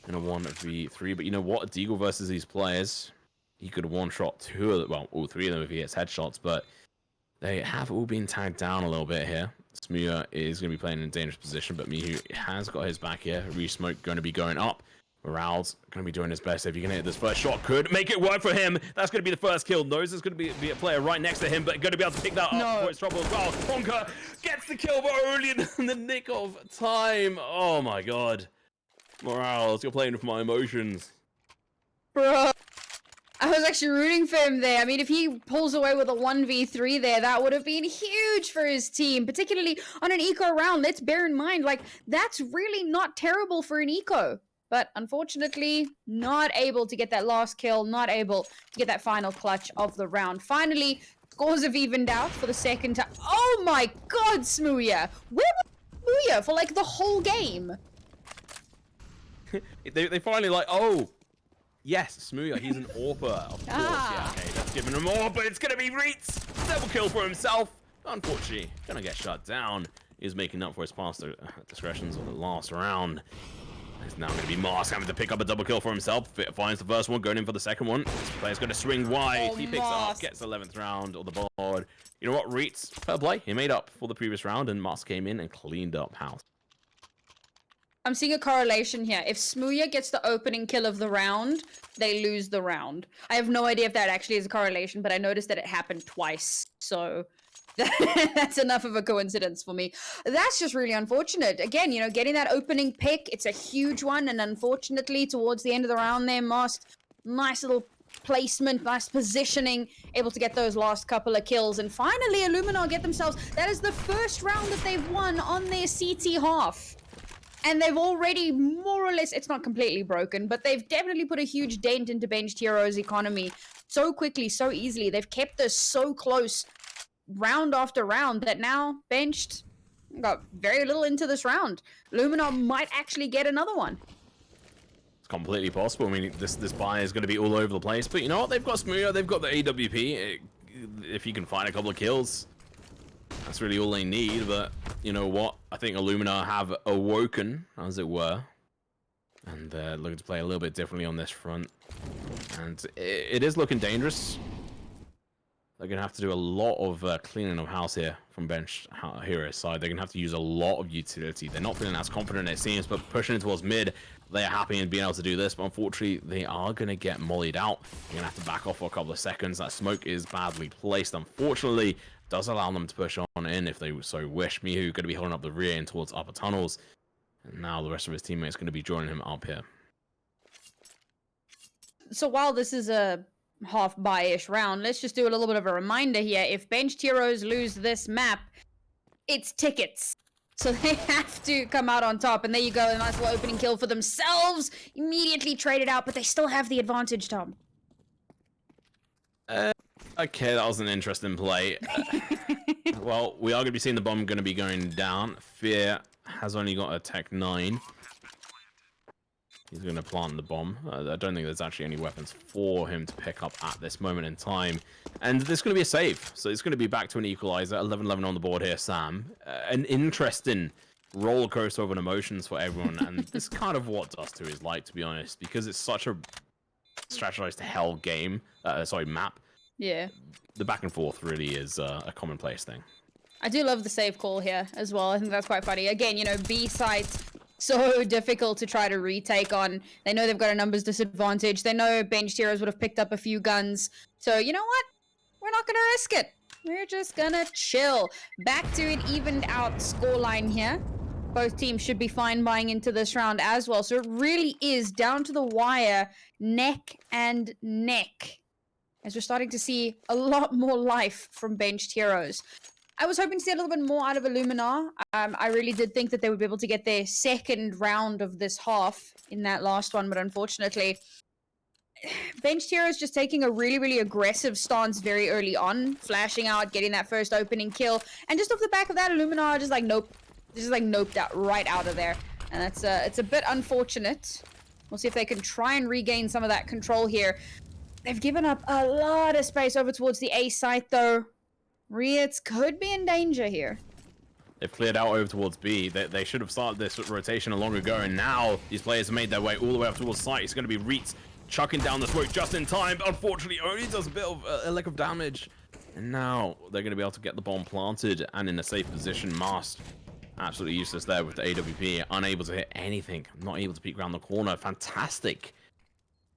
in a 1v3. But you know what? Deagle versus these players, he could have one-shot all 3 of them if he hits headshots, but they have all been tagged down a little bit here. Smuya is going to be playing in a dangerous position, but Mihu has got his back here. Re-smoke going to be going up. Morale's going to be doing his best. If you can hit this first shot, could make it work for him. That's going to be the first kill. Knows there's going to be a player right next to him, but going to be able to pick that up for his trouble as well. Honka gets the kill, but only in the nick of time. Oh my god. Morales, you're playing with my emotions. Bro, I was actually rooting for him there. I mean, if he pulls away with a 1v3 there, that would have been huge for his team, particularly on an eco round. Let's bear in mind, like, that's really not terrible for an eco. But unfortunately, not able to get that last kill, not able to get that final clutch of the round. Finally, scores have evened out for the second time. Oh my god, Smooya! Where was Smooya for like the whole game? they finally like, oh, yes, Smooya, he's an AWPer, of course. Yeah, okay, that's giving him more, but it's going to be Reatz. Double kill for himself. Unfortunately, going to get shut down. He's making up for his past discretions on the last round. It's now going to be Mars having to pick up a double kill for himself. Finds the first one, going in for the second one. This player's going to swing wide. He picks it up, gets the 11th round on the board. You know what, Reatz, fair play. He made up for the previous round, and Mars came in and cleaned up house. I'm seeing a correlation here. If Smooya gets the opening kill of the round, they lose the round. I have no idea if that actually is a correlation, but I noticed that it happened twice. So that's enough of a coincidence for me. That's just really unfortunate. Again, you know, getting that opening pick, it's a huge one. And unfortunately, towards the end of the round there, Most, nice little placement, nice positioning, able to get those last couple of kills. And finally, Illuminar get themselves, that is the first round that they've won on their CT half. And they've already more or less, it's not completely broken, but they've definitely put a huge dent into Benched Heroes' economy so quickly, so easily. They've kept this so close round after round that now Benched got very little into this round. Illuminar might actually get another one. It's completely possible. I mean, this buy is going to be all over the place, but you know what? They've got Smooya, they've got the AWP. If you can find a couple of kills, that's really all they need. But you know what? I think Illuminar have awoken, as it were, and they're looking to play a little bit differently on this front. And it is looking dangerous. They're going to have to do a lot of cleaning of house here from Benched Heroes' side. They're going to have to use a lot of utility. They're not feeling as confident, it seems, but pushing towards mid, they are happy in being able to do this. But unfortunately, they are going to get mollied out. They're going to have to back off for a couple of seconds. That smoke is badly placed, unfortunately. Does allow them to push on in if they so wish. Mihu going to be holding up the rear end towards upper tunnels. And now the rest of his teammates going to be joining him up here. So while this is a half buy-ish round, let's just do a little bit of a reminder here. If Benched Heroes lose this map, it's tickets. So they have to come out on top. And there you go, a nice little opening kill for themselves. Immediately traded out, but they still have the advantage, Tom. Okay, that was an interesting play. Well, we are going to be seeing the bomb going to be going down. Fear has only got a Tech 9. He's going to plant the bomb. I don't think there's actually any weapons for him to pick up at this moment in time. And there's going to be a save. So it's going to be back to an equalizer. 11-11 on the board here, Sam. An interesting roller coaster of emotions for everyone. And this is kind of what Dust2 is like, to be honest. Because it's such a strategized hell game. Map. Yeah. The back and forth really is a commonplace thing. I do love the save call here as well. I think that's quite funny. Again, you know, B sites, so difficult to try to retake on. They know they've got a numbers disadvantage. They know Benched Heroes would have picked up a few guns. So, you know what? We're not going to risk it. We're just going to chill. Back to an evened out scoreline here. Both teams should be fine buying into this round as well. So it really is down to the wire, neck and neck, as we're starting to see a lot more life from Benched Heroes. I was hoping to see a little bit more out of Illuminar. I really did think that they would be able to get their second round of this half in that last one, but unfortunately, Benched Heroes just taking a really, really aggressive stance very early on, flashing out, getting that first opening kill, and just off the back of that, Illuminar just like, nope. Just like noped out right out of there. And that's it's a bit unfortunate. We'll see if they can try and regain some of that control here. They've given up a lot of space over towards the A site, though. Reatz could be in danger here. They've cleared out over towards B. They should have started this rotation a long ago, and now these players have made their way all the way up towards site. It's going to be Reatz chucking down the smoke just in time, but unfortunately only does a bit of a lack of damage. And now they're going to be able to get the bomb planted and in a safe position. Mast Absolutely useless there with the AWP, unable to hit anything, not able to peek around the corner. Fantastic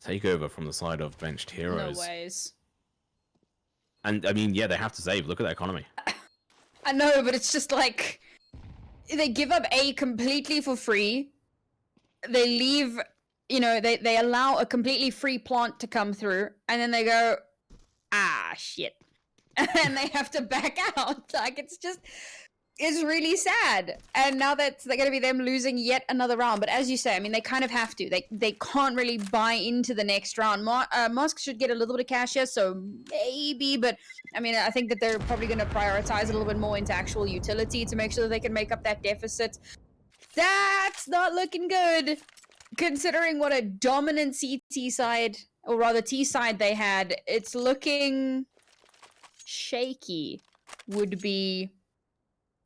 takeover from the side of benched heroes. No ways. And I mean, yeah, they have to save. Look at that economy. I know, but it's just like they give up A completely for free. They leave, you know, they allow a completely free plant to come through, and then they go, ah, shit. And they have to back out. Like, it's really sad. And now that's going to be them losing yet another round. But as you say, I mean, they kind of have to. They can't really buy into the next round. Musk should get a little bit of cash here, so maybe. But, I mean, I think that they're probably going to prioritize a little bit more into actual utility to make sure that they can make up that deficit. That's not looking good, considering what a dominant CT side, or rather T side they had. It's looking shaky, would be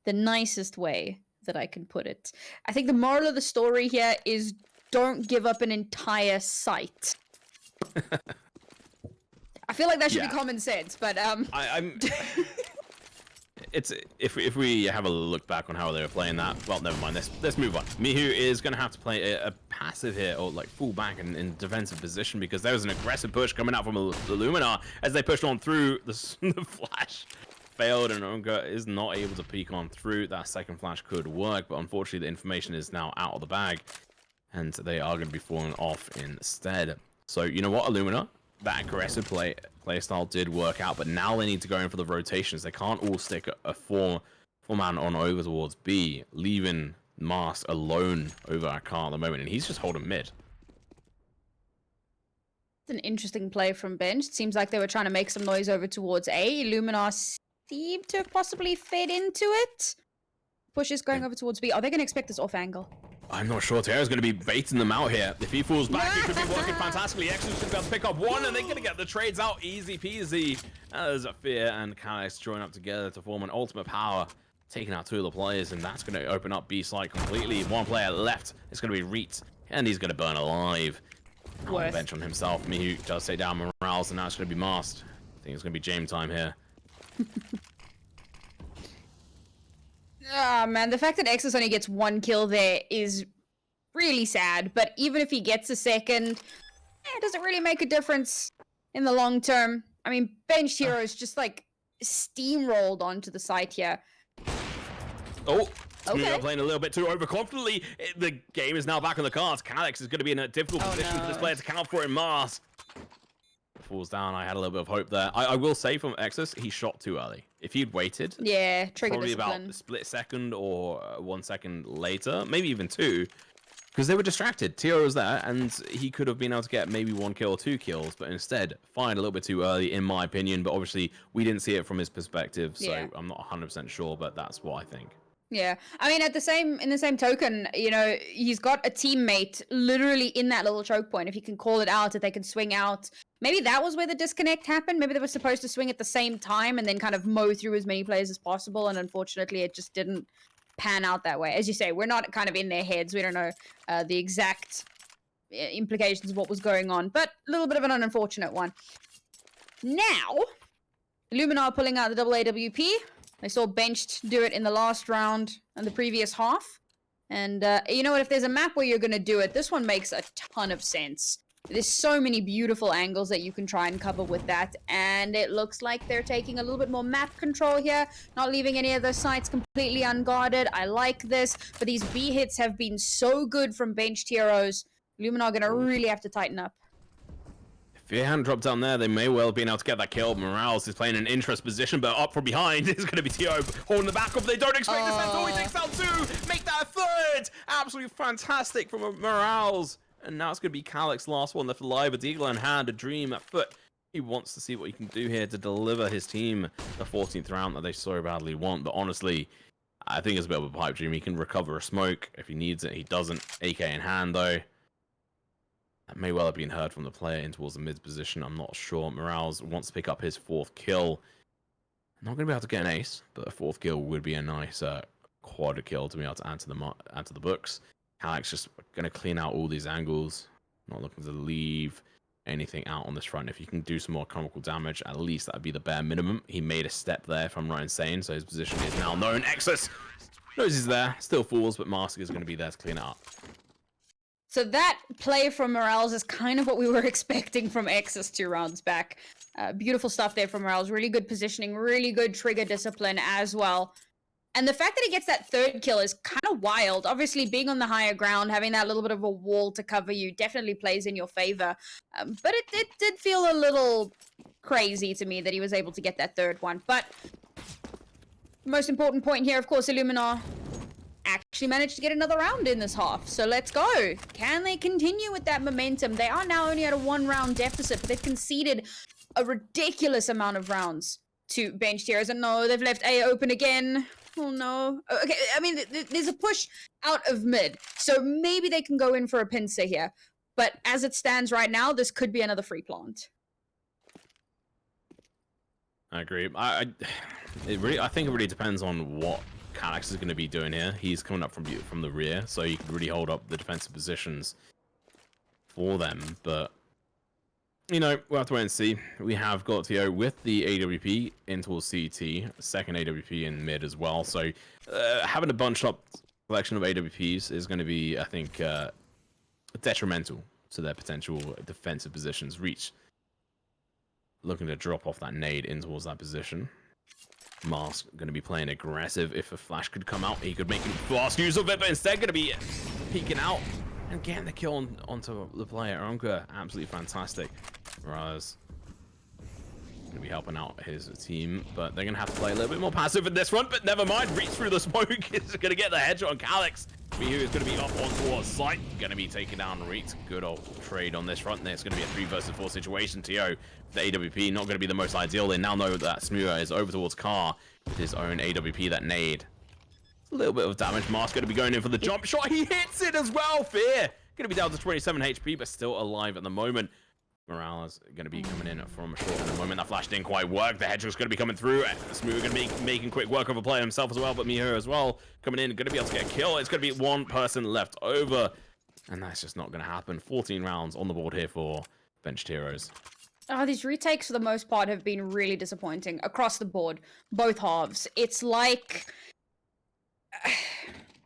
the nicest way that I can put it. I think the moral of the story here is don't give up an entire site. I feel like that should be common sense, but I'm it's if we have a look back on how they were playing that, well, never mind. Let's move on. Mihu is going to have to play a passive here, or like full back in defensive position, because there was an aggressive push coming out from Illuminar as they pushed on through the flash. Failed, and Unga is not able to peek on through. That second flash could work, but unfortunately the information is now out of the bag, and they are going to be falling off instead. So you know what, Illuminar, that aggressive play style did work out, but now they need to go in for the rotations. They can't all stick a four-man on over towards B, leaving Mask alone over at car at the moment, and he's just holding mid. It's an interesting play from bench. It seems like they were trying to make some noise over towards A. Illuminar seem to have possibly fed into it. Push is going over towards B. Are they going to expect this off angle? I'm not sure. Terra's going to be baiting them out here. If he falls back, it could be working fantastically. Exodus should be able to pick up one, and they're going to get the trades out easy peasy. There's a Fear and Calyx join up together to form an ultimate power, taking out two of the players, and that's going to open up B side completely. One player left. It's going to be Reatz, and he's going to burn alive. On the bench on himself. Mihu does take down Morales, and now it's going to be Masked. I think it's going to be James time here. Ah, man, the fact that Exodus only gets one kill there is really sad, but even if he gets a second, it doesn't really make a difference in the long term. I mean, benched heroes just like steamrolled onto the site here. Oh, okay. Playing a little bit too overconfidently. The game is now back on the cards. Calyx is going to be in a difficult position for this player to count for in Mask. Falls down. I had a little bit of hope there. I will say from Exodus, he shot too early. If he'd waited, trigger probably discipline. about a split second or 1 second later, maybe even two, because they were distracted. Tio was there, and he could have been able to get maybe 1 kill or 2 kills, but instead fired a little bit too early, in my opinion. But obviously, we didn't see it from his perspective, so I'm not 100% sure, but that's what I think. Yeah, I mean, in the same token, you know, he's got a teammate literally in that little choke point. If he can call it out, if they can swing out, maybe that was where the disconnect happened. Maybe they were supposed to swing at the same time and then kind of mow through as many players as possible. And unfortunately, it just didn't pan out that way. As you say, we're not kind of in their heads. We don't know the exact implications of what was going on, but a little bit of an unfortunate one. Now, Illuminar pulling out the double AWP. They saw Benched do it in the last round and the previous half. And you know what? If there's a map where you're going to do it, this one makes a ton of sense. There's so many beautiful angles that you can try and cover with that. And it looks like they're taking a little bit more map control here, not leaving any of the sites completely unguarded. I like this. But these B hits have been so good from Benched heroes. Illuminar going to really have to tighten up. If he hadn't dropped down there, they may well have been able to get that kill. Morales is playing an interest position, but up from behind is going to be Tio holding the back up. They don't expect this. That's all he takes down 2. Make that a 3rd. Absolutely fantastic from Morales. And now it's going to be Calyx, last one left alive. A deagle in hand, a dream at foot. He wants to see what he can do here to deliver his team the 14th round that they so badly want. But honestly, I think it's a bit of a pipe dream. He can recover a smoke if he needs it. He doesn't. AK in hand, though. That may well have been heard from the player in towards the mid position. I'm not sure. Morales wants to pick up his 4th kill. Not going to be able to get an ace, but a 4th kill would be a nice quad kill to be able to add to the books. Calyx just going to clean out all these angles. Not looking to leave anything out on this front. If you can do some more economical damage, at least that would be the bare minimum. He made a step there, if I'm not insane, so his position is now known. Exodus Knows he's there, still falls, but Mask is going to be there to clean it up. So that play from Morales is kind of what we were expecting from Exus 2 rounds back. Beautiful stuff there from Morales. Really good positioning, really good trigger discipline as well. And the fact that he gets that third kill is kind of wild. Obviously, being on the higher ground, having that little bit of a wall to cover you definitely plays in your favor. But it did feel a little crazy to me that he was able to get that third one. But most important point here, of course, Illuminar actually managed to get another round in this half. So let's go. Can they continue with that momentum? They are now only at a 1-round deficit, but they've conceded a ridiculous amount of rounds to Benched Heroes. And no, they've left A open again. Oh no. Okay, I mean, there's a push out of mid, so maybe they can go in for a pincer here. But as it stands right now, this could be another free plant. I agree. I think it really depends on what Calyx is going to be doing here. He's coming up from the rear, so you can really hold up the defensive positions for them. But you know, we'll have to wait and see. We have got Theo with the AWP in towards CT, second AWP in mid as well. So having a bunched up collection of AWPs is going to be, I think, detrimental to their potential defensive positions. Reach looking to drop off that nade in towards that position. Mask going to be playing aggressive. If a flash could come out, he could make fast use of it, but instead going to be peeking out and getting the kill onto the player. Aronka, absolutely fantastic. Raz going to be helping out his team, but they're going to have to play a little bit more passive in this front, but never mind. Reach through the smoke is going to get the headshot on Calyx. Mihu is going to be up on towards site, going to be taking down Reach. Good old trade on this front. There's going to be a 3 versus 4 situation. Tio, the AWP, not going to be the most ideal. They now know that Smua is over towards Car with his own AWP, that nade. A little bit of damage. Mask going to be going in for the jump shot. He hits it as well. Fear going to be down to 27 HP, but still alive at the moment. Morales going to be coming in from short at the moment. That flash didn't quite work. The headshot's going to be coming through. Smooth going to be making quick work of a player himself as well, but Miho as well coming in, going to be able to get a kill. It's going to be one person left over, and that's just not going to happen. 14 rounds on the board here for Benched Heroes. Oh, these retakes for the most part have been really disappointing across the board, both halves. It's like,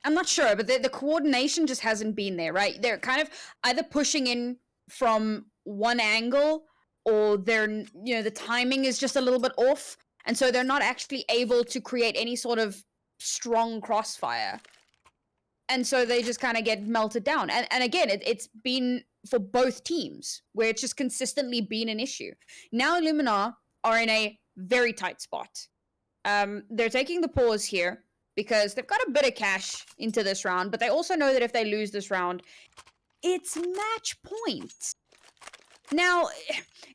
I'm not sure, but the coordination just hasn't been there, right? They're kind of either pushing in from one angle, or they're, you know, the timing is just a little bit off, and so they're not actually able to create any sort of strong crossfire, and so they just kind of get melted down. And again, it's been for both teams where it's just consistently been an issue. Now Illuminar are in a very tight spot. They're taking the pause here because they've got a bit of cash into this round, but they also know that if they lose this round, it's match point. Now,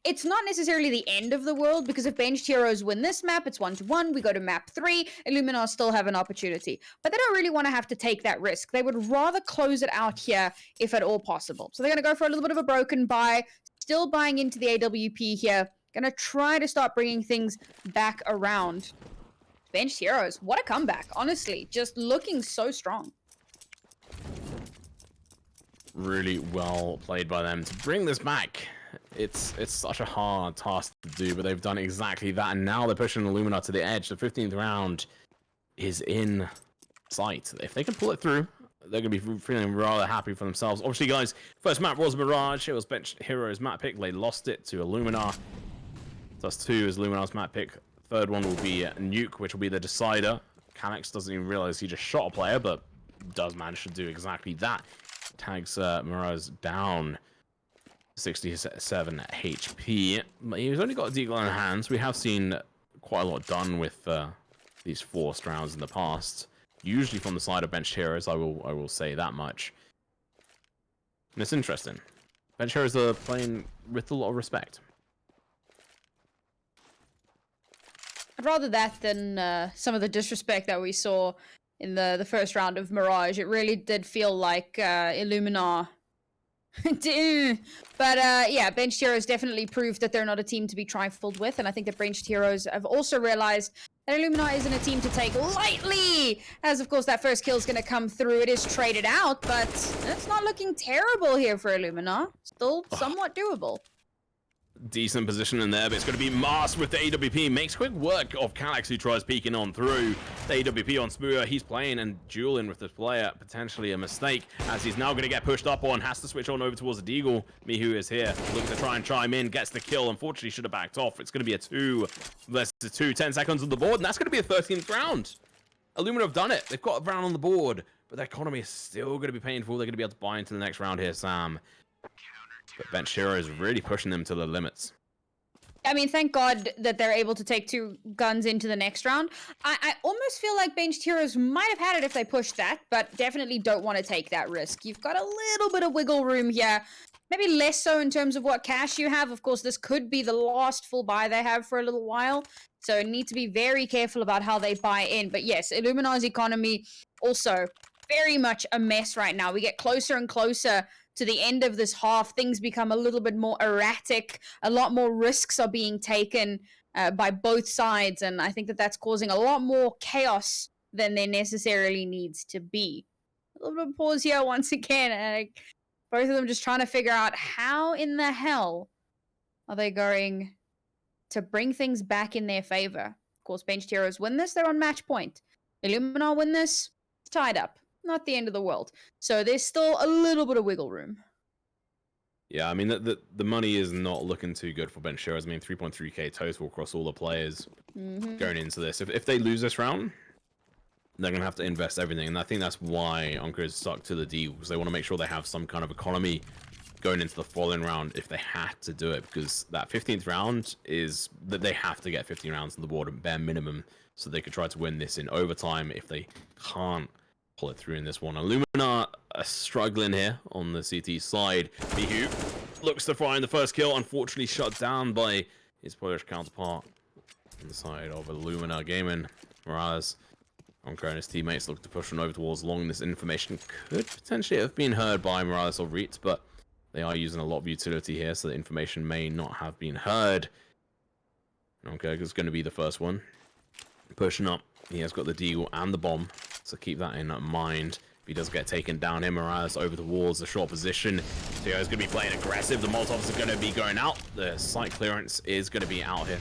it's not necessarily the end of the world, because if Benched Heroes win this map, it's 1-1, we go to map 3, Illuminar still have an opportunity. But they don't really want to have to take that risk. They would rather close it out here, if at all possible. So they're going to go for a little bit of a broken buy, still buying into the AWP here, going to try to start bringing things back around. Benched Heroes, what a comeback, honestly, just looking so strong. Really well played by them to bring this back. It's such a hard task to do, but they've done exactly that, and now they're pushing Illuminar to the edge. The 15th round is in sight. If they can pull it through, they're going to be feeling rather happy for themselves. Obviously, guys, first map was Mirage. It was Benched Heroes map pick. They lost it to Illuminar. Dust2 is Illuminar's map pick. Third one will be Nuke, which will be the decider. Calyx doesn't even realize he just shot a player, but does manage to do exactly that. Tags Mirage down 67 HP. He's only got a deagle in hands. We have seen quite a lot done with these forced rounds in the past. Usually from the side of Benched Heroes, I will say that much. And it's interesting. Benched Heroes are playing with a lot of respect. I'd rather that than some of the disrespect that we saw in the first round of Mirage. It really did feel like Illuminar. But yeah, Benched Heroes definitely proved that they're not a team to be trifled with, and I think that Benched Heroes have also realized that Illuminar isn't a team to take lightly, as of course that first kill is going to come through. It is traded out, but it's not looking terrible here for Illuminar. Still somewhat doable. decent position in there, but it's going to be Mars with the AWP. Makes quick work of Calyx, who tries peeking on through. The AWP on Smooya, he's playing and dueling with this player. Potentially a mistake, as he's now going to get pushed up on. Has to switch on over towards the Deagle. Mihu is here, looking to try and chime in. Gets the kill. Unfortunately, should have backed off. It's going to be a 2 versus 2. 10 seconds on the board, and that's going to be a 13th round. Illuminar have done it. They've got a round on the board, but their economy is still going to be painful. They're going to be able to buy into the next round here, Sam. But Bench Hero is really pushing them to the limits. I mean, thank God that they're able to take 2 guns into the next round. I almost feel like Benched Heroes might have had it if they pushed that, but definitely don't want to take that risk. You've got a little bit of wiggle room here. Maybe less so in terms of what cash you have. Of course, this could be the last full buy they have for a little while. So need to be very careful about how they buy in. But yes, Illuminar's economy also very much a mess right now. We get closer and closer to the end of this half. Things become a little bit more erratic. A lot more risks are being taken by both sides. And I think that that's causing a lot more chaos than there necessarily needs to be. A little bit of pause here once again. Both of them just trying to figure out how in the hell are they going to bring things back in their favor. Of course, Benched Heroes win this, they're on match point. Illuminar win this, it's tied up. Not the end of the world. So there's still a little bit of wiggle room. Yeah, I mean, the money is not looking too good for Bench Heroes. I mean, 3.3k total across all the players going into this. If they lose this round, they're going to have to invest everything. And I think that's why Onker is stuck to the deal, because they want to make sure they have some kind of economy going into the following round if they had to do it, because that 15th round is that they have to get 15 rounds on the board at bare minimum, so they could try to win this in overtime if they can't pull it through in this one. Illuminar are struggling here on the CT side. Mihu looks to find the first kill, unfortunately shut down by his Polish counterpart on the side of Illuminar Gaming. Whereas Onker and his teammates look to push on over towards long. This information could potentially have been heard by Morales or Reatz, but they are using a lot of utility here, so the information may not have been heard. Okay, it's going to be the first one. Pushing up. He has got the deagle and the bomb, so keep that in mind. If he does get taken down here, Morales over towards the short position. Theo is going to be playing aggressive. The Molotovs are going to be going out. The site clearance is going to be out here.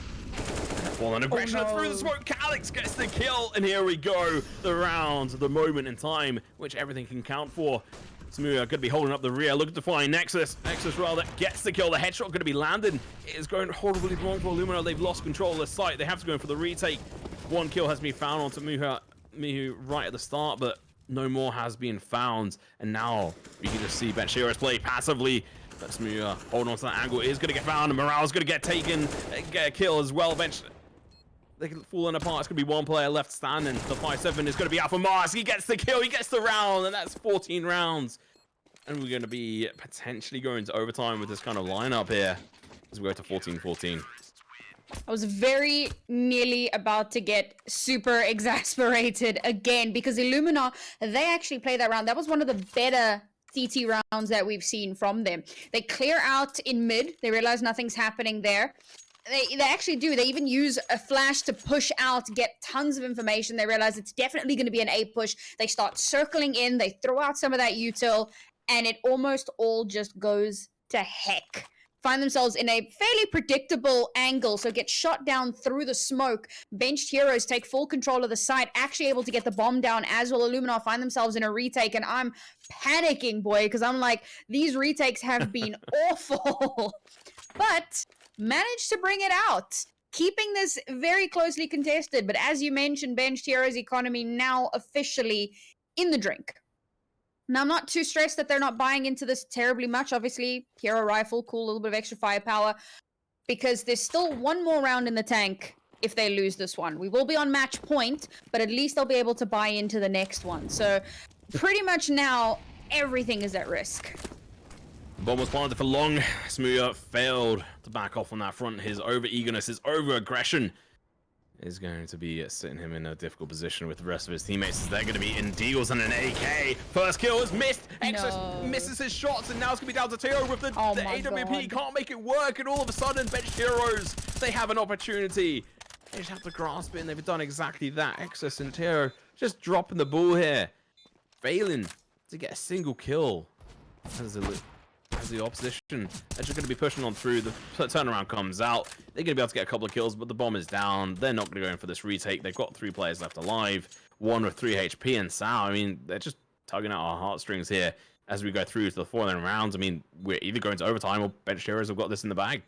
Fallen aggression through the smoke. Calyx gets the kill, and here we go. The round, the moment in time, which everything can count for. Smooya going to be holding up the rear, looking to find Nexus. Nexus rather gets the kill. The headshot going to be landed. It is going horribly wrong for Illuminar. They've lost control of the site. They have to go in for the retake. One kill has been found onto Mihu right at the start, but no more has been found. And now we can just see Bench Heroes play passively. But Smooya holding on to that angle is going to get found. And Morale's going to get taken, get a kill as well. Bench, they can fall apart. It's going to be one player left standing. The 5-7 is going to be out for Mars. He gets the kill. He gets the round. And that's 14 rounds. And we're going to be potentially going to overtime with this kind of lineup here as we go to 14-14. I was very nearly about to get super exasperated again because Illuminar, they actually played that round. That was one of the better CT rounds that we've seen from them. They clear out in mid. They realize nothing's happening there. They actually do. They even use a flash to push out, get tons of information. They realize it's definitely going to be an A push. They start circling in. They throw out some of that util, and it almost all just goes to heck. Find themselves in a fairly predictable angle, so get shot down through the smoke. Benched Heroes take full control of the site, actually able to get the bomb down as well. Illuminar find themselves in a retake, and I'm panicking, boy, because I'm like, these retakes have been awful. But managed to bring it out, keeping this very closely contested. But as you mentioned, Benched Heroes economy now officially in the drink. Now, I'm not too stressed that they're not buying into this terribly much. Obviously, hero rifle, cool, a little bit of extra firepower. Because there's still one more round in the tank if they lose this one. We will be on match point, but at least they'll be able to buy into the next one. So, pretty much now, everything is at risk. Bomb was planted for long. Smooya failed to back off on that front. His over-eagerness, his over-aggression is going to be sitting him in a difficult position with the rest of his teammates as they're going to be in deals and an AK. First kill is missed. Excess misses his shots, and now it's going to be down to Teo with the AWP. God. Can't make it work, and all of a sudden, Benched Heroes, they have an opportunity. They just have to grasp it, and they've done exactly that. Excess and Teo just dropping the ball here, failing to get a single kill. as the opposition are just going to be pushing on through. The turnaround comes out. They're going to be able to get a couple of kills, but the bomb is down. They're not going to go in for this retake. They've got 3 players left alive, 1 with 3 HP, and Sao, I mean, they're just tugging at our heartstrings here as we go through to the 4 rounds. I mean, we're either going to overtime or Bench Heroes have got this in the bag.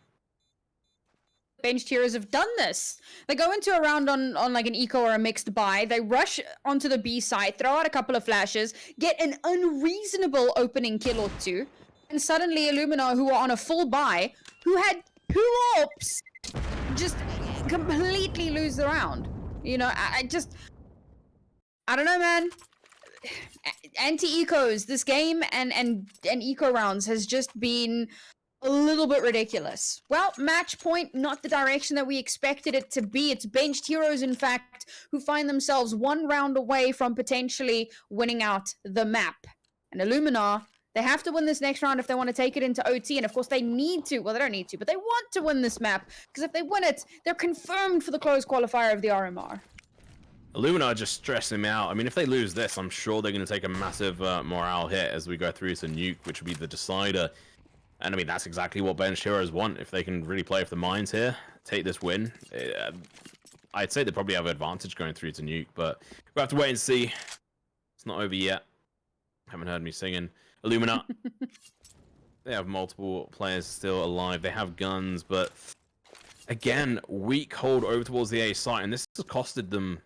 Benched heroes have done this. They go into a round on like an eco or a mixed buy. They rush onto the B side, throw out a couple of flashes, get an unreasonable opening kill or 2, and suddenly Illuminar, who are on a full buy, who had 2 ops, just completely lose the round. You know, I don't know, man. Anti-ecos, this game and eco rounds has just been a little bit ridiculous. Well, match point, not the direction that we expected it to be. It's benched heroes, in fact, who find themselves 1 round away from potentially winning out the map. And Illuminar, they have to win this next round if they want to take it into OT. And of course, they need to. Well, they don't need to, but they want to win this map. Because if they win it, they're confirmed for the closed qualifier of the RMR. Illuminar just stressing me out. I mean, if they lose this, I'm sure they're going to take a massive morale hit as we go through to Nuke, which will be the decider. And I mean, that's exactly what Bench Heroes want. If they can really play with the minds here, take this win, I'd say they probably have an advantage going through to Nuke, but we'll have to wait and see. It's not over yet. Haven't heard me singing. Illuminar, they have multiple players still alive. They have guns, but again, weak hold over towards the A site, and this has costed them,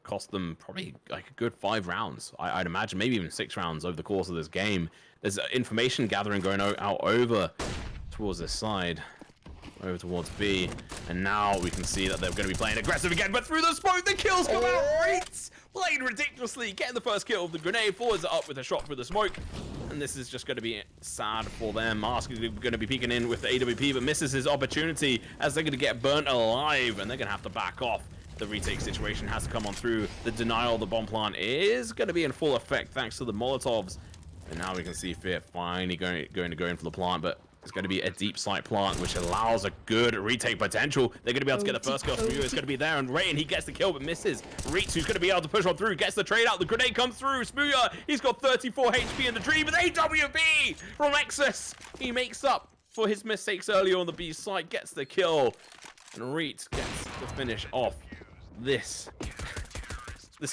cost them probably like a good 5 rounds. I'd imagine maybe even 6 rounds over the course of this game. There's information gathering going out over towards this side, over towards B, and now we can see that they're going to be playing aggressive again, but through the smoke, the kills come out. IEM playing ridiculously, getting the first kill of the grenade. Forwards are up with a shot through the smoke, and this is just going to be sad for them. Mask is going to be peeking in with the AWP, but misses his opportunity as they're going to get burnt alive, and they're going to have to back off. The retake situation has to come on through. The denial of the bomb plant is going to be in full effect thanks to the Molotovs. And now we can see Fear finally going to go in for the plant, but it's going to be a deep site plant, which allows a good retake potential. They're going to be able to get the first kill. Smuya is going to be there, and Rain, he gets the kill, but misses. Reitz, who's going to be able to push on through, gets the trade out. The grenade comes through. Smuya, he's got 34 HP in the dream, but AWP from Exus. He makes up for his mistakes earlier on the B site, gets the kill, and Reitz gets to finish off this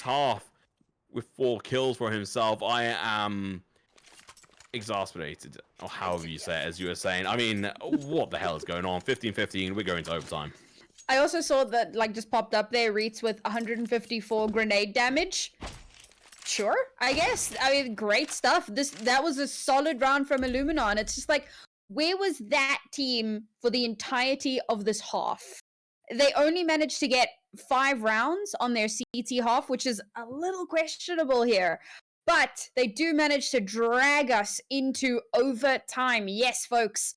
half with 4 kills for himself. I am exasperated, or however you say it, as you were saying. I mean, what the hell is going on? 15-15, we're going to overtime. I also saw that, like, just popped up there, Reitz with 154 grenade damage. Sure, I guess. I mean, great stuff. That was a solid round from Illuminar, and it's just like, where was that team for the entirety of this half? They only managed to get 5 rounds on their CT half, which is a little questionable here. But they do manage to drag us into overtime. Yes, folks,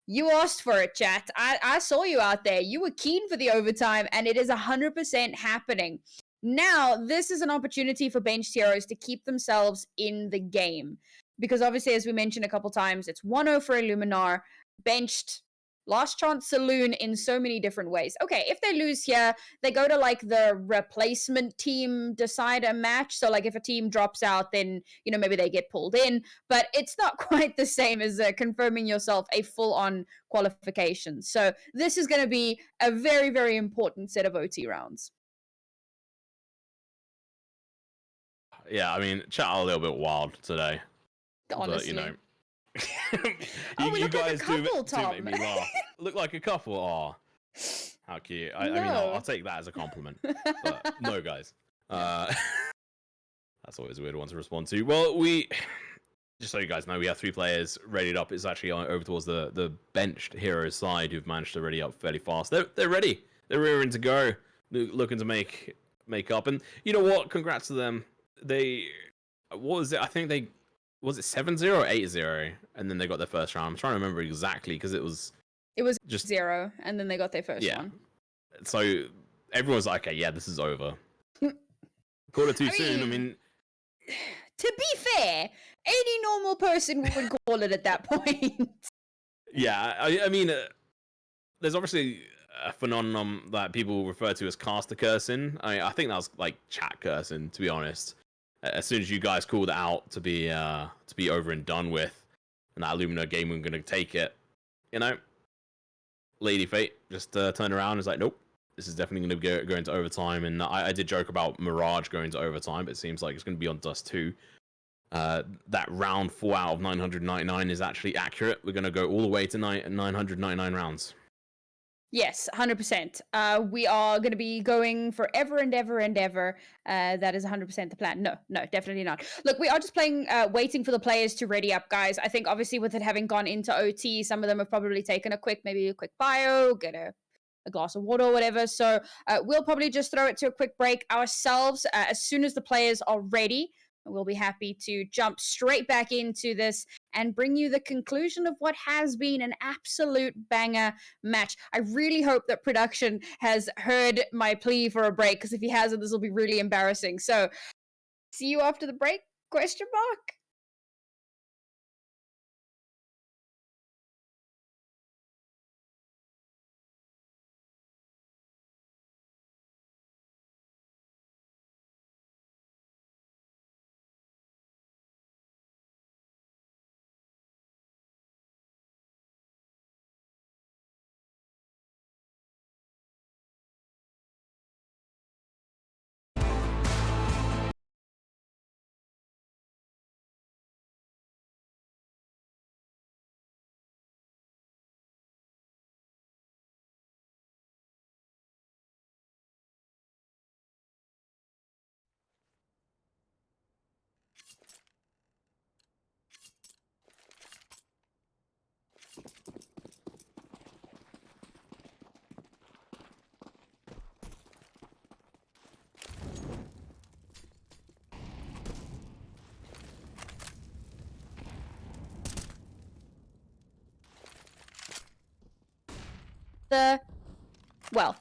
you asked for it, chat. I saw you out there. You were keen for the overtime, and it is 100% happening. Now, this is an opportunity for benched heroes to keep themselves in the game. Because obviously, as we mentioned a couple times, it's 1-0 for Illuminar, benched, last chance saloon in so many different ways. Okay, if they lose here, they go to like the replacement team decider match. So like if a team drops out, then, maybe they get pulled in. But it's not quite the same as confirming yourself a full-on qualification. So this is going to be a very, very important set of OT rounds. Yeah, I mean, chat a little bit wild today. Honestly. But, you guys like couple, do make me laugh. Look like a couple. Oh, how cute. I mean, I'll take that as a compliment. But no, guys. That's always a weird one to respond to. Well, just so you guys know, we have 3 players readied up. It's actually over towards the benched heroes side who've managed to ready up fairly fast. They're ready. They're rearing to go, looking to make up. And you know what? Congrats to them. What was it? I think was it 7-0 or 8-0, and then they got their first round. I'm trying to remember exactly because it was just 0, and then they got their first one. So everyone's like, okay, yeah, this is over. Called it too soon. I mean, to be fair, any normal person would call it at that point. Yeah, I mean, there's obviously a phenomenon that people refer to as caster cursing. I think that was like chat cursing, to be honest. As soon as you guys called it out to be over and done with, and that Illuminar game we're going to take it. You know, Lady Fate just turned around and was like, nope, this is definitely going to go into overtime. And I did joke about Mirage going to overtime, but it seems like it's going to be on Dust2. That round 4 out of 999 is actually accurate. We're going to go all the way to 999 rounds. Yes, 100%. We are going to be going forever and ever and ever. That is 100% the plan. No, definitely not. Look, we are just playing, waiting for the players to ready up, guys. I think obviously with it having gone into OT, some of them have probably taken maybe a quick bio, get a glass of water or whatever. So we'll probably just throw it to a quick break ourselves. As soon as the players are ready, we'll be happy to jump straight back into this and bring you the conclusion of what has been an absolute banger match. I really hope that production has heard my plea for a break, because if he hasn't, this will be really embarrassing. So, see you after the break? Question mark.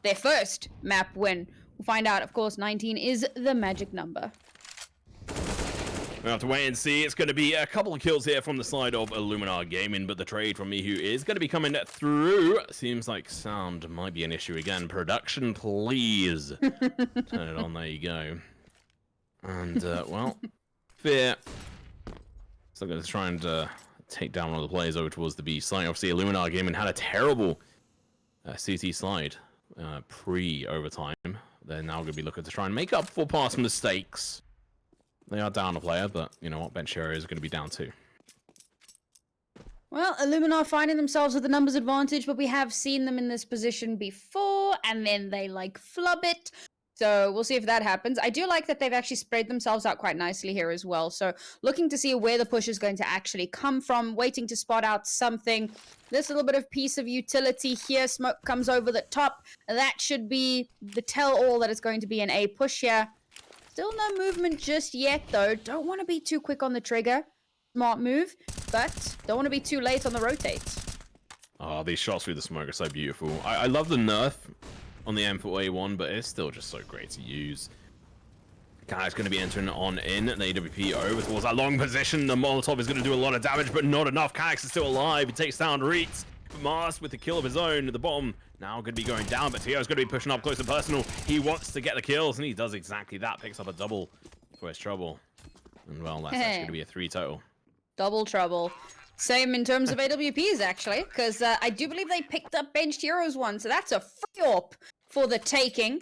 Their first map win. We'll find out, of course, 19 is the magic number. We'll have to wait and see. It's going to be a couple of kills here from the side of Illuminar Gaming, but the trade from Mihu is going to be coming through. Seems like sound might be an issue again. Production, please. Turn it on. There you go. And, well, Fear. So I'm going to try and take down one of the players over towards the B side. Obviously, Illuminar Gaming had a terrible CT slide pre-overtime. They're now going to be looking to try and make up for past mistakes. They are down a player, but you know what? Bench area is going to be down too. Well, Illuminar finding themselves with the numbers advantage, but we have seen them in this position before, and then they flub it. So we'll see if that happens. I do like that they've actually spread themselves out quite nicely here as well. So looking to see where the push is going to actually come from, waiting to spot out something. This little bit of piece of utility here. Smoke comes over the top. That should be the tell-all that it's going to be an A push here. Still no movement just yet, though. Don't want to be too quick on the trigger. Smart move, but don't want to be too late on the rotate. Oh, these shots through the smoke are so beautiful. I love the nerf on the M4A1, but it's still just so great to use. Guy's going to be entering on in. The AWP over towards that long position. The Molotov is going to do a lot of damage, but not enough. Calyx is still alive. He takes down Reatz. Mars with the kill of his own at the bottom. Now going to be going down, but Tio's going to be pushing up close and personal. He wants to get the kills, and he does exactly that. Picks up a double for his trouble. And well, that's actually going to be a 3 total. Double trouble. Same in terms of AWPs, actually, because I do believe they picked up benched heroes one, so that's a free AWP for the taking.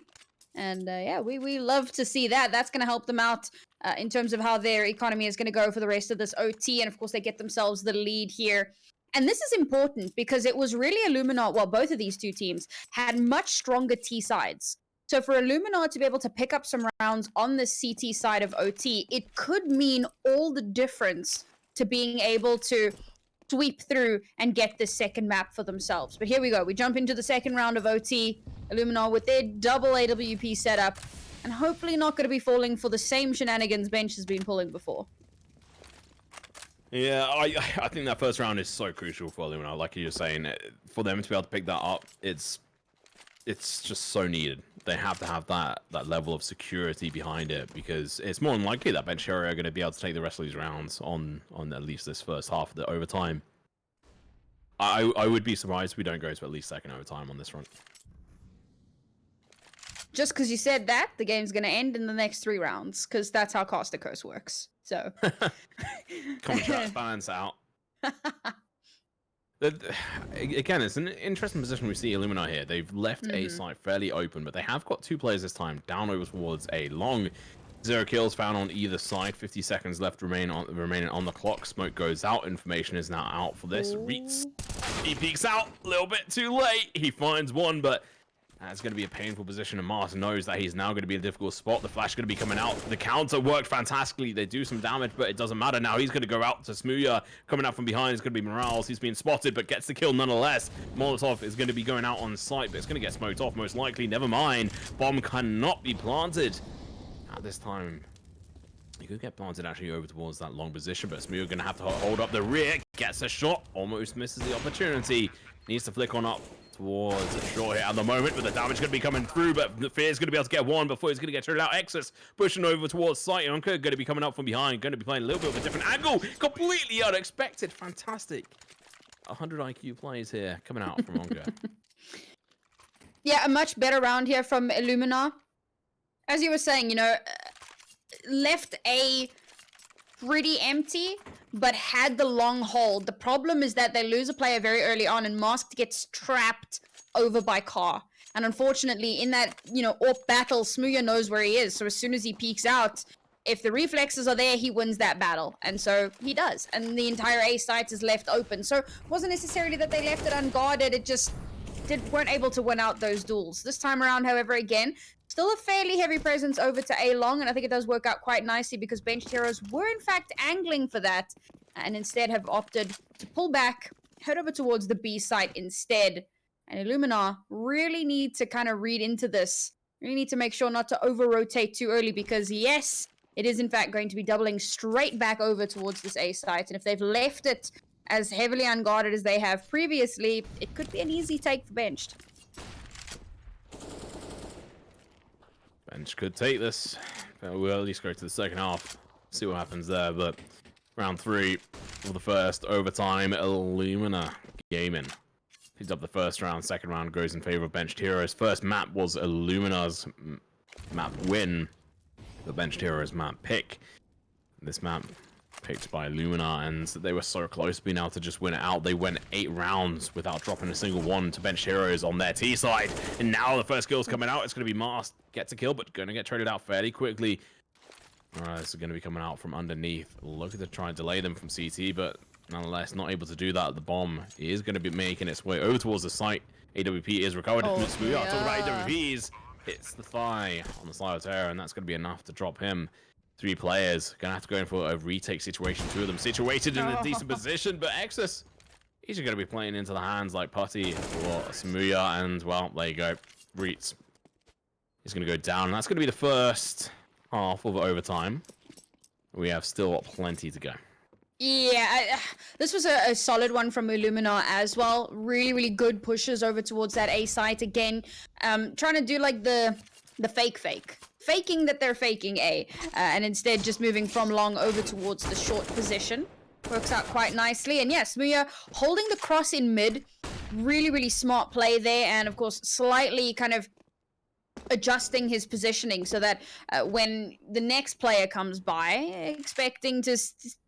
And yeah, we love to see that. That's going to help them out in terms of how their economy is going to go for the rest of this OT. And of course, they get themselves the lead here. And this is important because it was really Illuminar, well, both of these two teams had much stronger T sides. So for Illuminar to be able to pick up some rounds on the CT side of OT, it could mean all the difference to being able to sweep through and get this second map for themselves. But here we go. We jump into the second round of OT. Illuminar with their double AWP setup, and hopefully not going to be falling for the same shenanigans Bench has been pulling before. Yeah, I think that first round is so crucial for Illuminar. Like you were saying, for them to be able to pick that up, it's just so needed. They have to have that level of security behind it, because it's more than likely that Bench area are going to be able to take the rest of these rounds on at least this first half of the overtime. I would be surprised if we don't go to at least second overtime on this front. Just because you said that, the game's going to end in the next 3 rounds, because that's how Caster Curse works. So, Contracts balance out. Again, it's an interesting position we see Illuminar here. They've left A site fairly open, but they have got 2 players this time down over towards A long. 0 kills found on either side. 50 seconds left remaining on the clock. Smoke goes out. Information is now out for this. Reatz, he peeks out a little bit too late. He finds one, but that's going to be a painful position, and Mars knows that he's now going to be a difficult spot. The flash going to be coming out. The counter worked fantastically. They do some damage, but it doesn't matter now. He's going to go out to Smooya. Coming out from behind is going to be Morales. He's being spotted, but gets the kill nonetheless. Molotov is going to be going out on site, but it's going to get smoked off most likely. Never mind. Bomb cannot be planted at this time. He could get planted actually over towards that long position, but Smooya going to have to hold up the rear. Gets a shot. Almost misses the opportunity. Needs to flick on up towards a short hit at the moment, but the damage is going to be coming through, but the Fear's going to be able to get one before he's going to get traded out. Exus pushing over towards site. Yonka going to be coming up from behind, going to be playing a little bit of a different angle. Completely unexpected. Fantastic. 100 IQ plays here coming out from Yonka. Yeah, a much better round here from Illuminar. As you were saying, you know, left A pretty empty, but had the long hold. The problem is that they lose a player very early on, and Masked gets trapped over by Car. And unfortunately, in that, you know, AWP battle, Smooya knows where he is. So as soon as he peeks out, if the reflexes are there, he wins that battle. And so he does. And the entire A site is left open. So it wasn't necessarily that they left it unguarded. It just weren't able to win out those duels. This time around, however, again, still a fairly heavy presence over to A long, and I think it does work out quite nicely because Benched Heroes were in fact angling for that, and instead have opted to pull back, head over towards the B site instead. And Illuminar really need to kind of read into this. Really need to make sure not to over-rotate too early, because yes, it is in fact going to be doubling straight back over towards this A site, and if they've left it as heavily unguarded as they have previously, it could be an easy take for Benched. Bench could take this. We'll at least go to the second half, see what happens there. But round 3 for the first overtime, Illuminar gaming. Picks up the first round. Second round goes in favor of Benched Heroes. First map was Illuminar's map win. The Benched Heroes map pick. This map picked by Illuminar, and they were so close to being able to just win it out. They went 8 rounds without dropping a single one to Benched Heroes on their T side, and now the first kill's coming out. It's going to be Mars gets a kill, but going to get traded out fairly quickly. This is going to be coming out from underneath, looking to try and delay them from CT, but nonetheless not able to do that. The bomb is going to be making its way over towards the site. AWP is recovered. We are talking about AWPs. Hits the thigh on the side of Terror, and that's going to be enough to drop him. 3 players gonna have to go in for a retake situation. 2 of them situated in a decent position, but Exus, he's gonna be playing into the hands like putty for Smooya, and well, there you go. Reatz, he's gonna go down, and that's gonna be the first half of overtime. We have still plenty to go. Yeah, this was a solid one from Illuminar as well. Really, really good pushes over towards that A site again. Trying to do like the fake. Faking that they're faking A, and instead just moving from long over towards the short position. Works out quite nicely. And yes, Smooya holding the cross in mid. Really, really smart play there. And of course, slightly kind of adjusting his positioning so that when the next player comes by, expecting to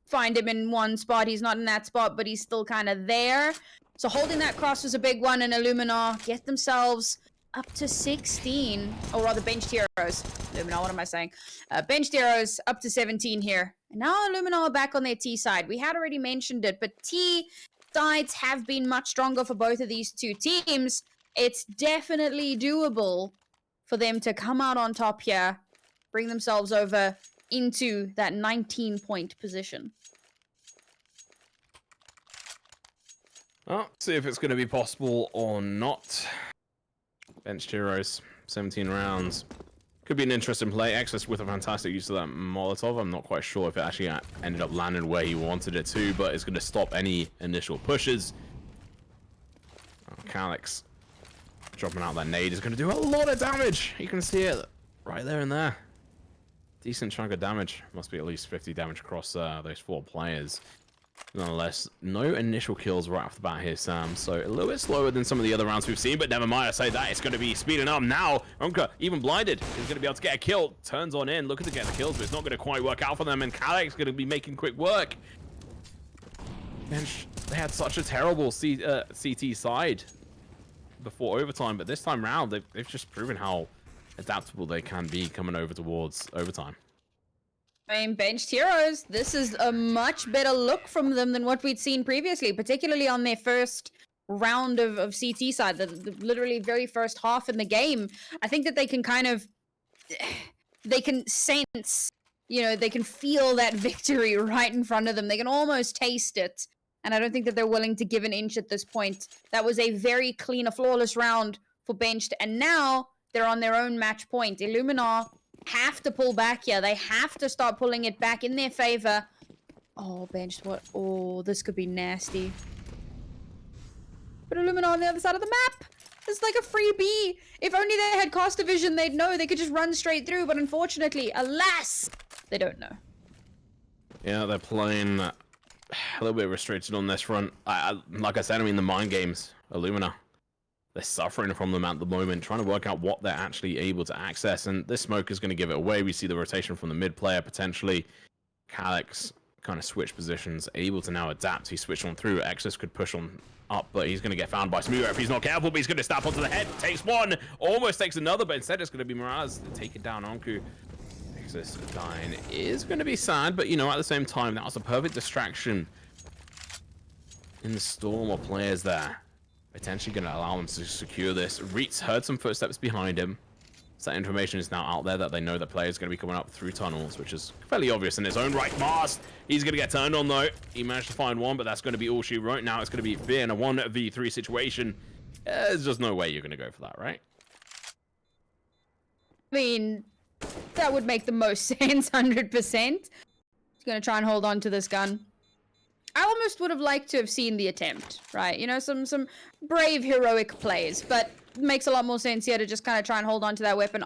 find him in one spot, he's not in that spot, but he's still kind of there. So holding that cross was a big one, and Illuminar get themselves up to 16, or rather Benched Heroes. Illuminar, what am I saying? Benched Heroes up to 17 here. And now Illuminar are back on their T side. We had already mentioned it, but T sides have been much stronger for both of these 2 teams. It's definitely doable for them to come out on top here, bring themselves over into that 19-point position. Well, see if it's going to be possible or not. Benched Heroes, 17 rounds. Could be an interesting play. Exus with a fantastic use of that Molotov. I'm not quite sure if it actually ended up landing where he wanted it to, but it's going to stop any initial pushes. Calyx dropping out that nade is going to do a lot of damage. You can see it right there and there. Decent chunk of damage. Must be at least 50 damage across those 4 players. Nonetheless, no initial kills right off the bat here, Sam. So a little bit slower than some of the other rounds we've seen, but never mind. I say that it's going to be speeding up now. Unka, even blinded, is going to be able to get a kill. Turns on in, looking to get the kills, but it's not going to quite work out for them. And Calyx is going to be making quick work. Bench, they had such a terrible CT side before overtime, but this time round, they've just proven how adaptable they can be coming over towards overtime. I mean, benched heroes, this is a much better look from them than what we'd seen previously, particularly on their first round of CT side, the literally very first half in the game. I think that they can kind of, they can sense, you know, they can feel that victory right in front of them. They can almost taste it. And I don't think that they're willing to give an inch at this point. That was a very clean, a flawless round for benched. And now they're on their own match point. Illuminar have to pull back here. They have to start pulling it back in their favor. Oh, benched, what? Oh, this could be nasty. But Illuminar on the other side of the map. It's like a freebie. If only they had Caster Vision, they'd know. They could just run straight through. But unfortunately, alas, they don't know. Yeah, they're playing a little bit restricted on this front. Like I said, I mean, the mind games, Illuminar, they're suffering from them at the moment, trying to work out what they're actually able to access. And this smoke is going to give it away. We see the rotation from the mid player, potentially. Calyx kind of switch positions, able to now adapt. He switched on through. Exus could push on up, but he's going to get found by Smooth if he's not careful, but he's going to snap onto the head. Takes one, almost takes another, but instead it's going to be Miraz to take it down. Onku. Exus dying is going to be sad, but you know, at the same time, that was a perfect distraction in the storm of players there. Potentially going to allow them to secure this. Reatz heard some footsteps behind him. So that information is now out there that they know the player is going to be coming up through tunnels, which is fairly obvious in its own right. Mars, he's going to get turned on though. He managed to find one, but that's going to be all she wrote. Now it's going to be Fear in a 1v3 situation. There's just no way you're going to go for that, right? I mean, that would make the most sense, 100%. He's going to try and hold on to this gun. I almost would have liked to have seen the attempt, right? You know, some brave, heroic plays, but it makes a lot more sense here to just kind of try and hold on to that weapon.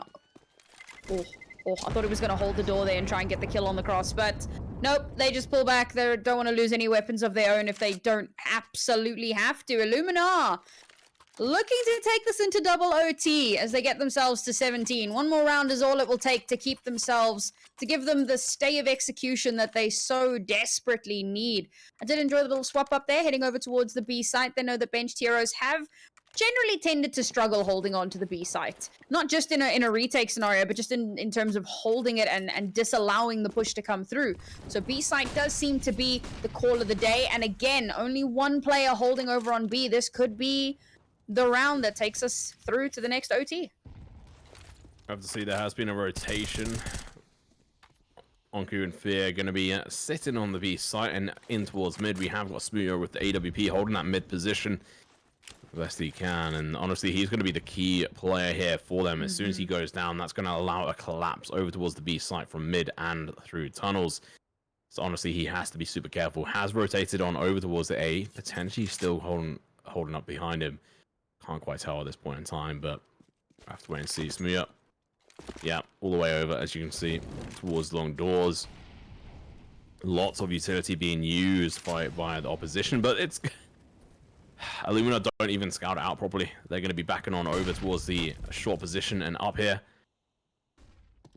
Oh, I thought he was going to hold the door there and try and get the kill on the cross, but nope, they just pull back. They don't want to lose any weapons of their own if they don't absolutely have to. Illuminar looking to take this into double OT as they get themselves to 17. One more round is all it will take to keep themselves, to give them the stay of execution that they so desperately need. I did enjoy the little swap up there, heading over towards the B site. They know that benched heroes have generally tended to struggle holding on to the B site. Not just in a retake scenario, but just in terms of holding it and disallowing the push to come through. So B site does seem to be the call of the day. And again, only one player holding over on B. This could be the round that takes us through to the next OT. I have to see there has been a rotation. Onku and Fear going to be sitting on the B site and in towards mid. We have got Smooth with the AWP holding that mid position the best he can, and honestly he's going to be the key player here for them. As soon as he goes down, that's going to allow a collapse over towards the B site from mid and through tunnels. So honestly he has to be super careful. Has rotated on over towards the A, potentially still holding up behind him. Can't quite tell at this point in time, but I have to wait and see. Smooth up. Yeah, all the way over, as you can see, towards long doors. Lots of utility being used by the opposition, but it's... Illuminar don't even scout it out properly. They're going to be backing on over towards the short position and up here.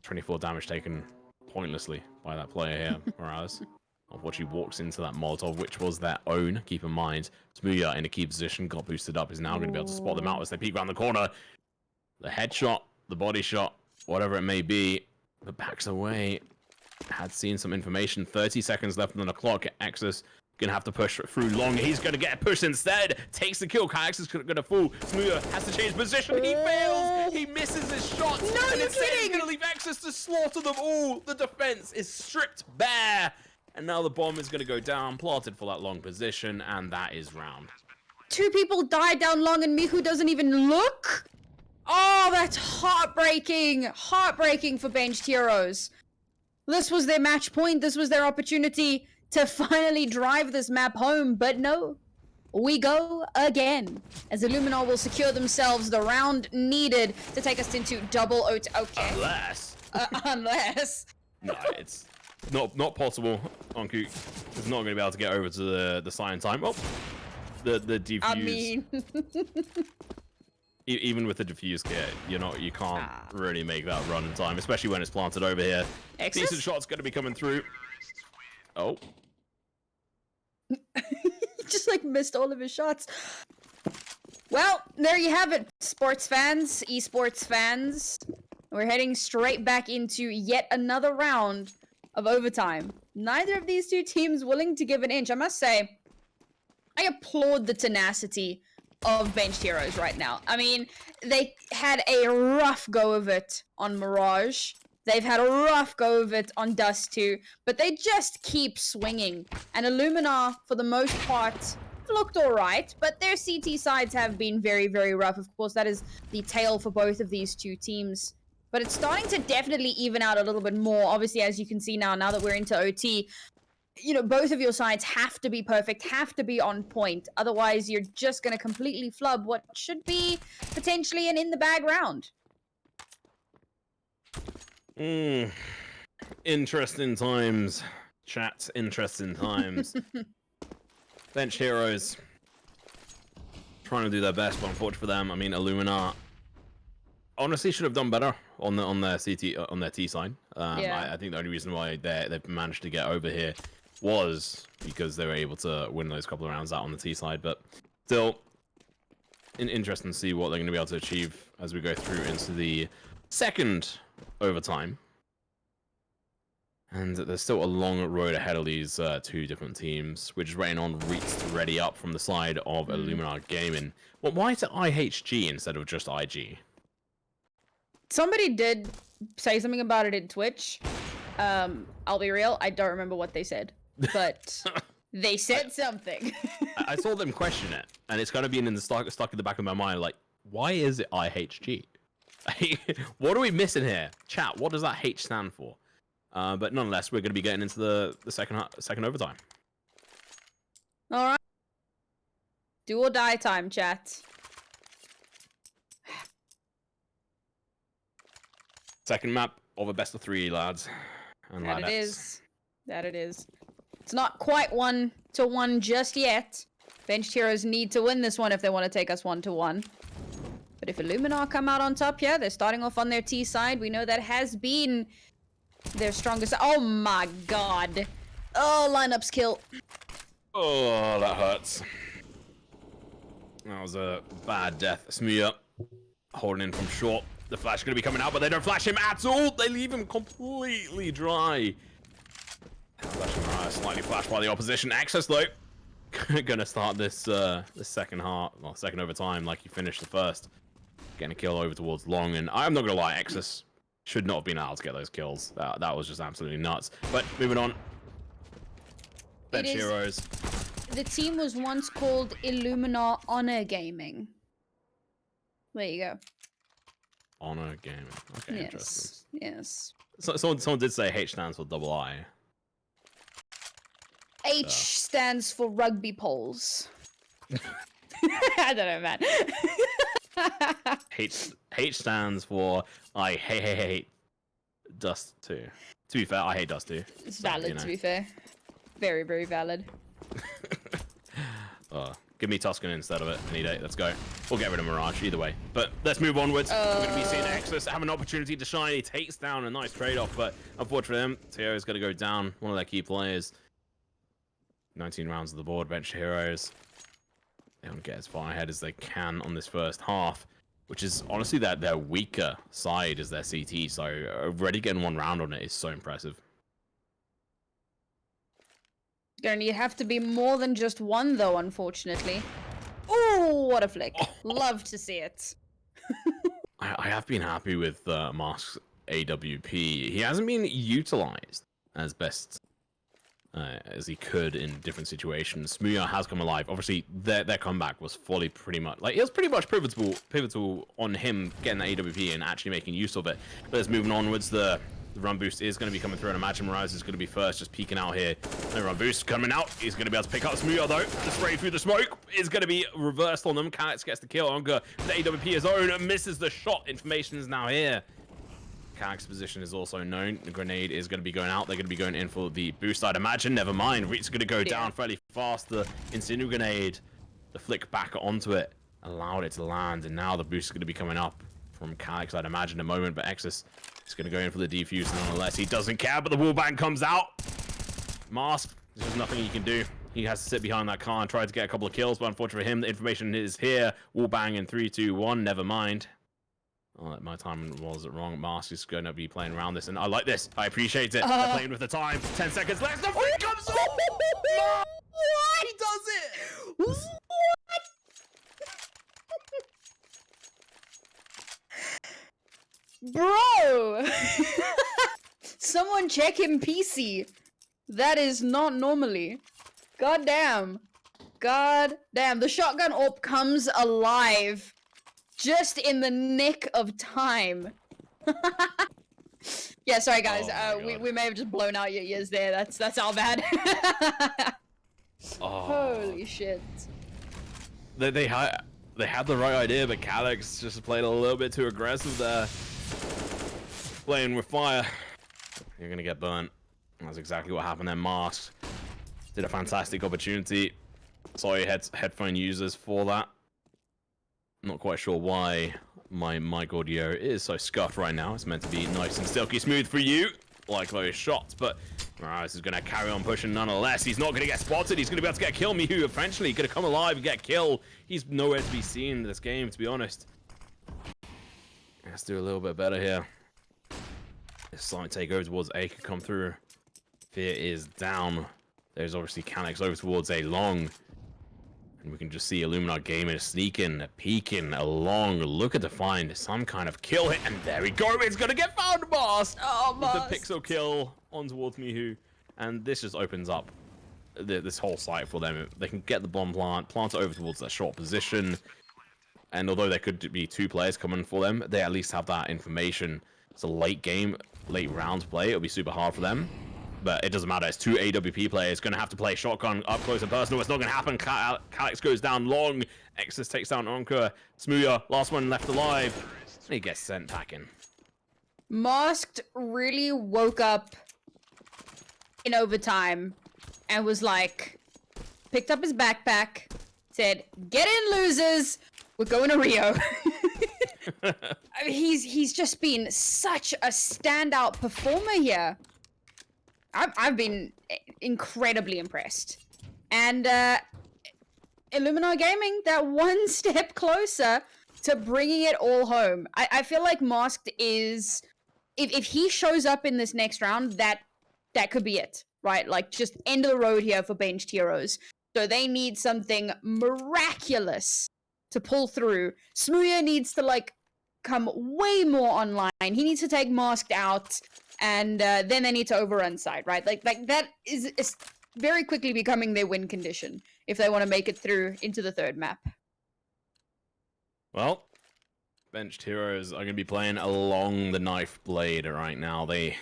24 damage taken pointlessly by that player here, Morales. Unfortunately walks into that Molotov, which was their own. Keep in mind, Smooya in a key position, got boosted up, is now going to be able to spot them out as they peek around the corner. The headshot, the body shot, whatever it may be, the backs away. Had seen some information. 30 seconds left on the clock. Exus gonna have to push through long. He's gonna get a push instead. Takes the kill. Calyx is gonna fall. Smooth has to change position. He fails. He misses his shot. No, and you're instead he's kidding. gonna leave Exus to slaughter them all. The defense is stripped bare. And now the bomb is gonna go down, planted for that long position, and that is round. 2 people died down long and Mihu doesn't even look. Oh, that's heartbreaking. Heartbreaking for benched heroes. This was their match point. This was their opportunity to finally drive this map home. But no, we go again. As Illuminar will secure themselves the round needed to take us into double OT. Okay. Unless. Unless. No, it's not possible. Onku is not going to be able to get over to the sign time. Oh, the defuse. I mean... Even with the defuse kit, you can't really make that run in time, especially when it's planted over here. Decent shot's going to be coming through. Oh. Just like missed all of his shots. Well, there you have it, sports fans, esports fans. We're heading straight back into yet another round of overtime. Neither of these two teams willing to give an inch. I must say, I applaud the tenacity of Benched Heroes right now. I mean, they had a rough go of it on Mirage. They've had a rough go of it on Dust2, but they just keep swinging. And Illuminar, for the most part, looked alright, but their CT sides have been very, very rough. Of course, that is the tale for both of these two teams. But it's starting to definitely even out a little bit more. Obviously, as you can see now that we're into OT, you know, both of your sides have to be perfect, have to be on point. Otherwise, you're just going to completely flub what should be potentially an in-the-bag round. Interesting times. Chat, interesting times. Bench Heroes trying to do their best, but unfortunately for them, I mean, Illuminar honestly should have done better on their T side. I think the only reason why they've managed to get over here was because they were able to win those couple of rounds out on the T side. But still, interesting to see what they're going to be able to achieve as we go through into the second overtime. And there's still a long road ahead of these two different teams. We're just waiting on IHG to ready up from the side of Illuminar Gaming. Well, why is it IHG instead of just IG? Somebody did say something about it in Twitch. I'll be real, I don't remember what they said, but they said something. I saw them question it, and it's kind of been in the stuck in the back of my mind, like, why is it IHG? What are we missing here? Chat, what does that H stand for? But nonetheless, we're going to be getting into the second overtime. All right. Do or die time, chat. Second map of a best of 3, lads. And that ladettes. It is. That it is. It's not quite 1-1 just yet. Benched Heroes need to win this one if they want to take us 1-1. But if Illuminar come out on top, yeah, they're starting off on their T side. We know that has been their strongest. Oh my god. Oh, lineups kill. Oh, that hurts. That was a bad death. Smooth holding in from short. The flash going to be coming out, but they don't flash him at all. They leave him completely dry. Slightly flashed by the opposition. Access though, going to start this second overtime like he finished the first. Getting a kill over towards Long, and I'm not going to lie, Access should not have been able to get those kills. That was just absolutely nuts. But moving on. Bench Heroes. The team was once called Illuminar Honor Gaming. There you go. Honor Gaming. Okay, yes. Interesting. Yes. So, someone did say H stands for double I. H stands for rugby poles. I don't know, man. H stands for I hate Dust2. To be fair, I hate Dust2. It's valid, to be fair. Very, very valid. Give me Tuscan instead of it any day. Let's go. We'll get rid of Mirage either way. But let's move onwards. We're going to be seeing Exodus have an opportunity to shine. He takes down a nice trade-off, but unfortunately for him, Teo is going to go down. One of their key players. 19 rounds of the board, Bench Heroes. They want to get as far ahead as they can on this first half, which is honestly their weaker side is their CT. So already getting 1 round on it is so impressive. Gonna have to be more than just 1, though, unfortunately. Oh, what a flick. Love to see it. I have been happy with Mask's AWP. He hasn't been utilized as best as he could in different situations. Smooth has come alive. Obviously, their comeback was fully pretty much... Like, it was pretty much pivotal on him getting the AWP and actually making use of it. But let's moving onwards. The run boost is going to be coming through, and Imagine Mirage is going to be first, just peeking out here. The run boost coming out. He's going to be able to pick up Smooth, though. The spray through the smoke is going to be reversed on them. Calyx gets the kill. Onga, the AWP his own, and misses the shot. Information is now here. Calyx's position is also known. The grenade is going to be going out. They're going to be going in for the boost. I'd imagine. Never mind. IEM's going to go down fairly fast. The Incendiary grenade, the flick back onto it, allowed it to land, and now the boost is going to be coming up from Calyx, I'd imagine, in a moment, but Exodus is going to go in for the defuse nonetheless. He doesn't care, but the wallbang comes out. Mask, there's nothing he can do. He has to sit behind that car and try to get a couple of kills, but unfortunately for him, the information is here. Wall bang in 3, 2, 1. Never mind. Oh, my timing was wrong. Mask is going to be playing around this, and I like this. I appreciate it. They're playing with the time. 10 seconds left. The flick comes off. What? He does it. What? Bro! Someone check him PC. That is not normally. God damn. God damn. The shotgun AWP comes alive just in the nick of time. Yeah, sorry guys. We may have just blown out your ears there. That's all bad. Holy shit. They had the right idea, but Calyx just played a little bit too aggressive there. Playing with fire. You're gonna get burnt. That's exactly what happened there. Mask did a fantastic opportunity. Sorry, headphone users, for that. Not quite sure why my mic audio is so scuffed right now. It's meant to be nice and silky smooth for you, like those shots, but Morales is gonna carry on pushing nonetheless. He's not gonna get spotted. He's gonna be able to get a kill. Mihu eventually gonna come alive and get a kill. He's nowhere to be seen in this game, to be honest. Let's do a little bit better here. This slight takeover towards A could come through. Fear is down. There's obviously Calyx over towards A long. And we can just see Illuminar Gaming sneaking, peeking along, looking to find some kind of kill hit. And there we go. It's going to get found, Mast. Oh, with the pixel kill on towards Mihu. And this just opens up this whole site for them. They can get the bomb plant it over towards that short position. And although there could be 2 players coming for them, they at least have that information. It's a late game, late round play. It'll be super hard for them. But it doesn't matter. It's 2 AWP players going to have to play shotgun up close and personal. It's not going to happen. Calyx goes down long. Exodus takes down Onka. Smooya, last one left alive. And he gets sent back in. Masked really woke up in overtime and was like, picked up his backpack, said, "Get in, losers. We're going to Rio." I mean, he's just been such a standout performer here. I've been incredibly impressed. And Illuminar Gaming, that one step closer to bringing it all home. I feel like Masked is, if he shows up in this next round, that could be it, right? Like, just end of the road here for benched heroes. So they need something miraculous to pull through. Smooya needs to, like, come way more online. He needs to take Masked out. And then they need to overrun side, right? Like that is very quickly becoming their win condition if they want to make it through into the 3rd map. Well, benched heroes are going to be playing along the knife blade right now. They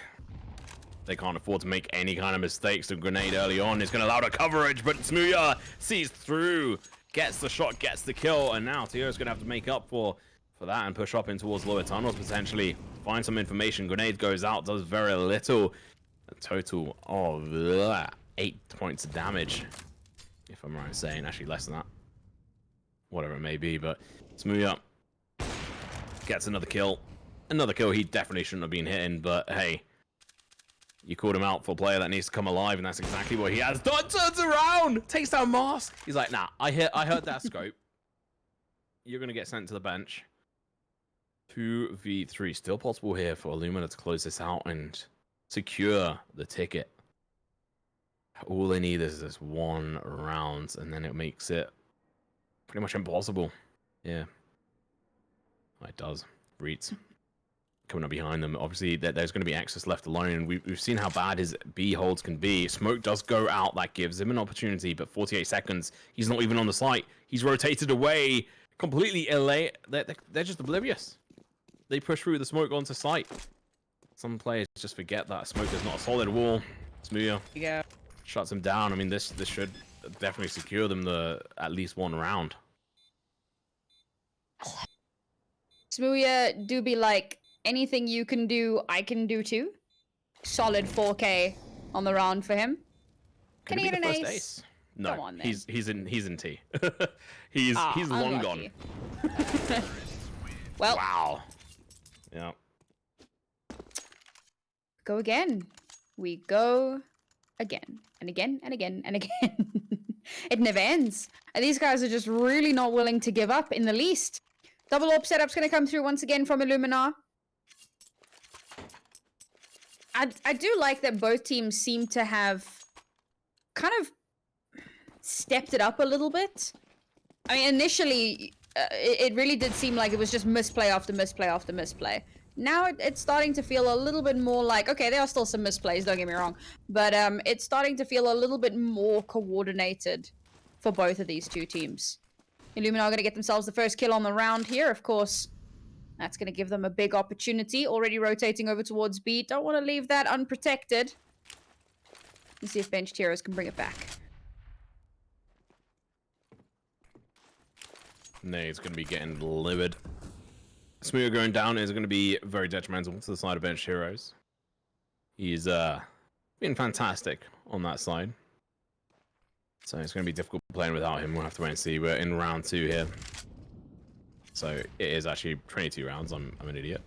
can't afford to make any kind of mistakes. The grenade early on is going to allow the coverage, but Smooya sees through, gets the shot, gets the kill, and now Tio is going to have to make up for that and push up in towards lower tunnels potentially. Find some information. Grenade goes out, does very little. A total of 8 points of damage, if I'm right in saying. Actually, less than that. Whatever it may be, but Smooya gets another kill. Another kill he definitely shouldn't have been hitting, but hey, you called him out for a player that needs to come alive, and that's exactly what he has done. Turns around, takes down Mask. He's like, nah, I heard that scope. You're going to get sent to the bench. 2v3 still possible here for Illuminar to close this out and secure the ticket. All they need is this 1 round, and then it makes it pretty much impossible. Yeah, it does. Reatz coming up behind them. Obviously, there's going to be Exodus left alone. We've seen how bad his B holds can be. Smoke does go out. That gives him an opportunity, but 48 seconds. He's not even on the site. He's rotated away. Completely elate. They're just oblivious. They push through the smoke onto site. Some players just forget that smoke is not a solid wall. Smooya shuts him down. I mean, this should definitely secure them at least 1 round. Smooya do be like, anything you can do, I can do too. Solid 4K on the round for him. Can he get an ace? No, come on, then. he's in T. he's long gone. Well, wow. Yeah. Go again. We go again and again and again and again. It never ends. And these guys are just really not willing to give up in the least. Double AWP setup's going to come through once again from Illuminar. I do like that both teams seem to have kind of stepped it up a little bit. I mean, initially, it really did seem like it was just misplay after misplay after misplay. Now it's starting to feel a little bit more like, okay, there are still some misplays, don't get me wrong, but it's starting to feel a little bit more coordinated for both of these two teams. Illuminar are going to get themselves the first kill on the round here, of course. That's going to give them a big opportunity. Already rotating over towards B. Don't want to leave that unprotected. Let's see if benched heroes can bring it back. He's going to be getting livid. Smooth going down is going to be very detrimental to the side of bench heroes. He's been fantastic on that side. So it's going to be difficult playing without him. We'll have to wait and see. We're in round 2 here. So it is actually 22 rounds. I'm an idiot.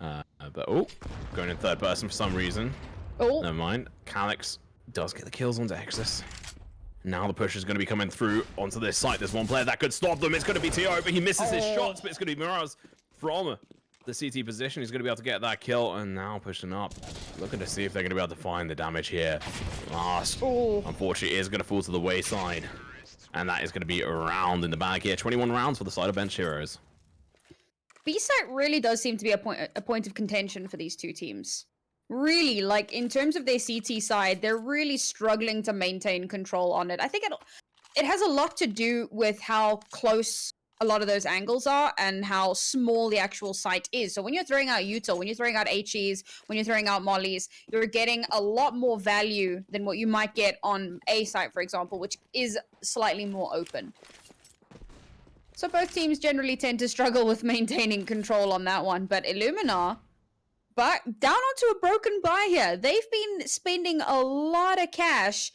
But oh, going in third person for some reason. Oh, never mind. Calyx does get the kills on Dexus. Now the push is going to be coming through onto this site. There's one player that could stop them. It's going to be TO, but he misses his shots. But it's going to be Mirage from the CT position. He's going to be able to get that kill, and now pushing up. Looking to see if they're going to be able to find the damage here. Last, unfortunately, is going to fall to the wayside. And that is going to be a round in the bag here. 21 rounds for the side of bench heroes. B-site really does seem to be a point of contention for these two teams. Really, like, in terms of their CT side, they're really struggling to maintain control on it. I think it has a lot to do with how close a lot of those angles are and how small the actual site is. So when you're throwing out util, when you're throwing out HEs, when you're throwing out mollies, you're getting a lot more value than what you might get on A site, for example, which is slightly more open. So both teams generally tend to struggle with maintaining control on that one, but Illuminar, but down onto a broken buy here. They've been spending a lot of cash.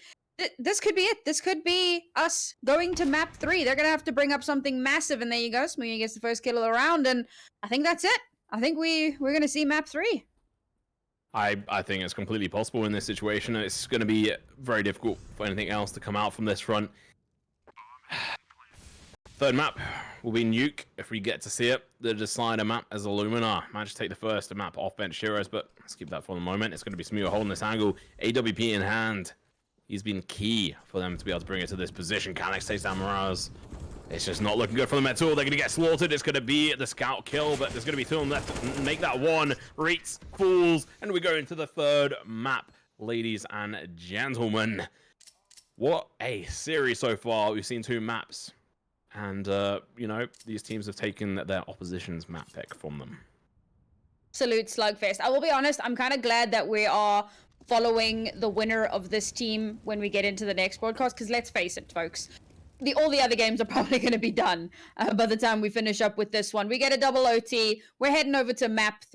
This could be it. This could be us going to map 3. They're going to have to bring up something massive, and there you go. Smoothie gets the first kill of the round, and I think that's it. I think we're going to see map 3. I think it's completely possible in this situation. It's going to be very difficult for anything else to come out from this front. Third map will be Nuke, if we get to see it. The decider map as Illuminar. Managed to take the first map off bench heroes, but let's keep that for the moment. It's going to be Smooth holding this angle. AWP in hand. He's been key for them to be able to bring it to this position. Calyx takes down Mirage. It's just not looking good for them at all. They're going to get slaughtered. It's going to be the scout kill, but there's going to be 2 of them left to make that one. Reatz falls, and we go into the third map, ladies and gentlemen. What a series so far. We've seen 2 maps, and, you know, these teams have taken their opposition's map pick from them. Absolute slugfest. I will be honest, I'm kind of glad that we are following the winner of this team when we get into the next broadcast, because let's face it, folks, all the other games are probably going to be done by the time we finish up with this one. We get a double OT. We're heading over to map 3.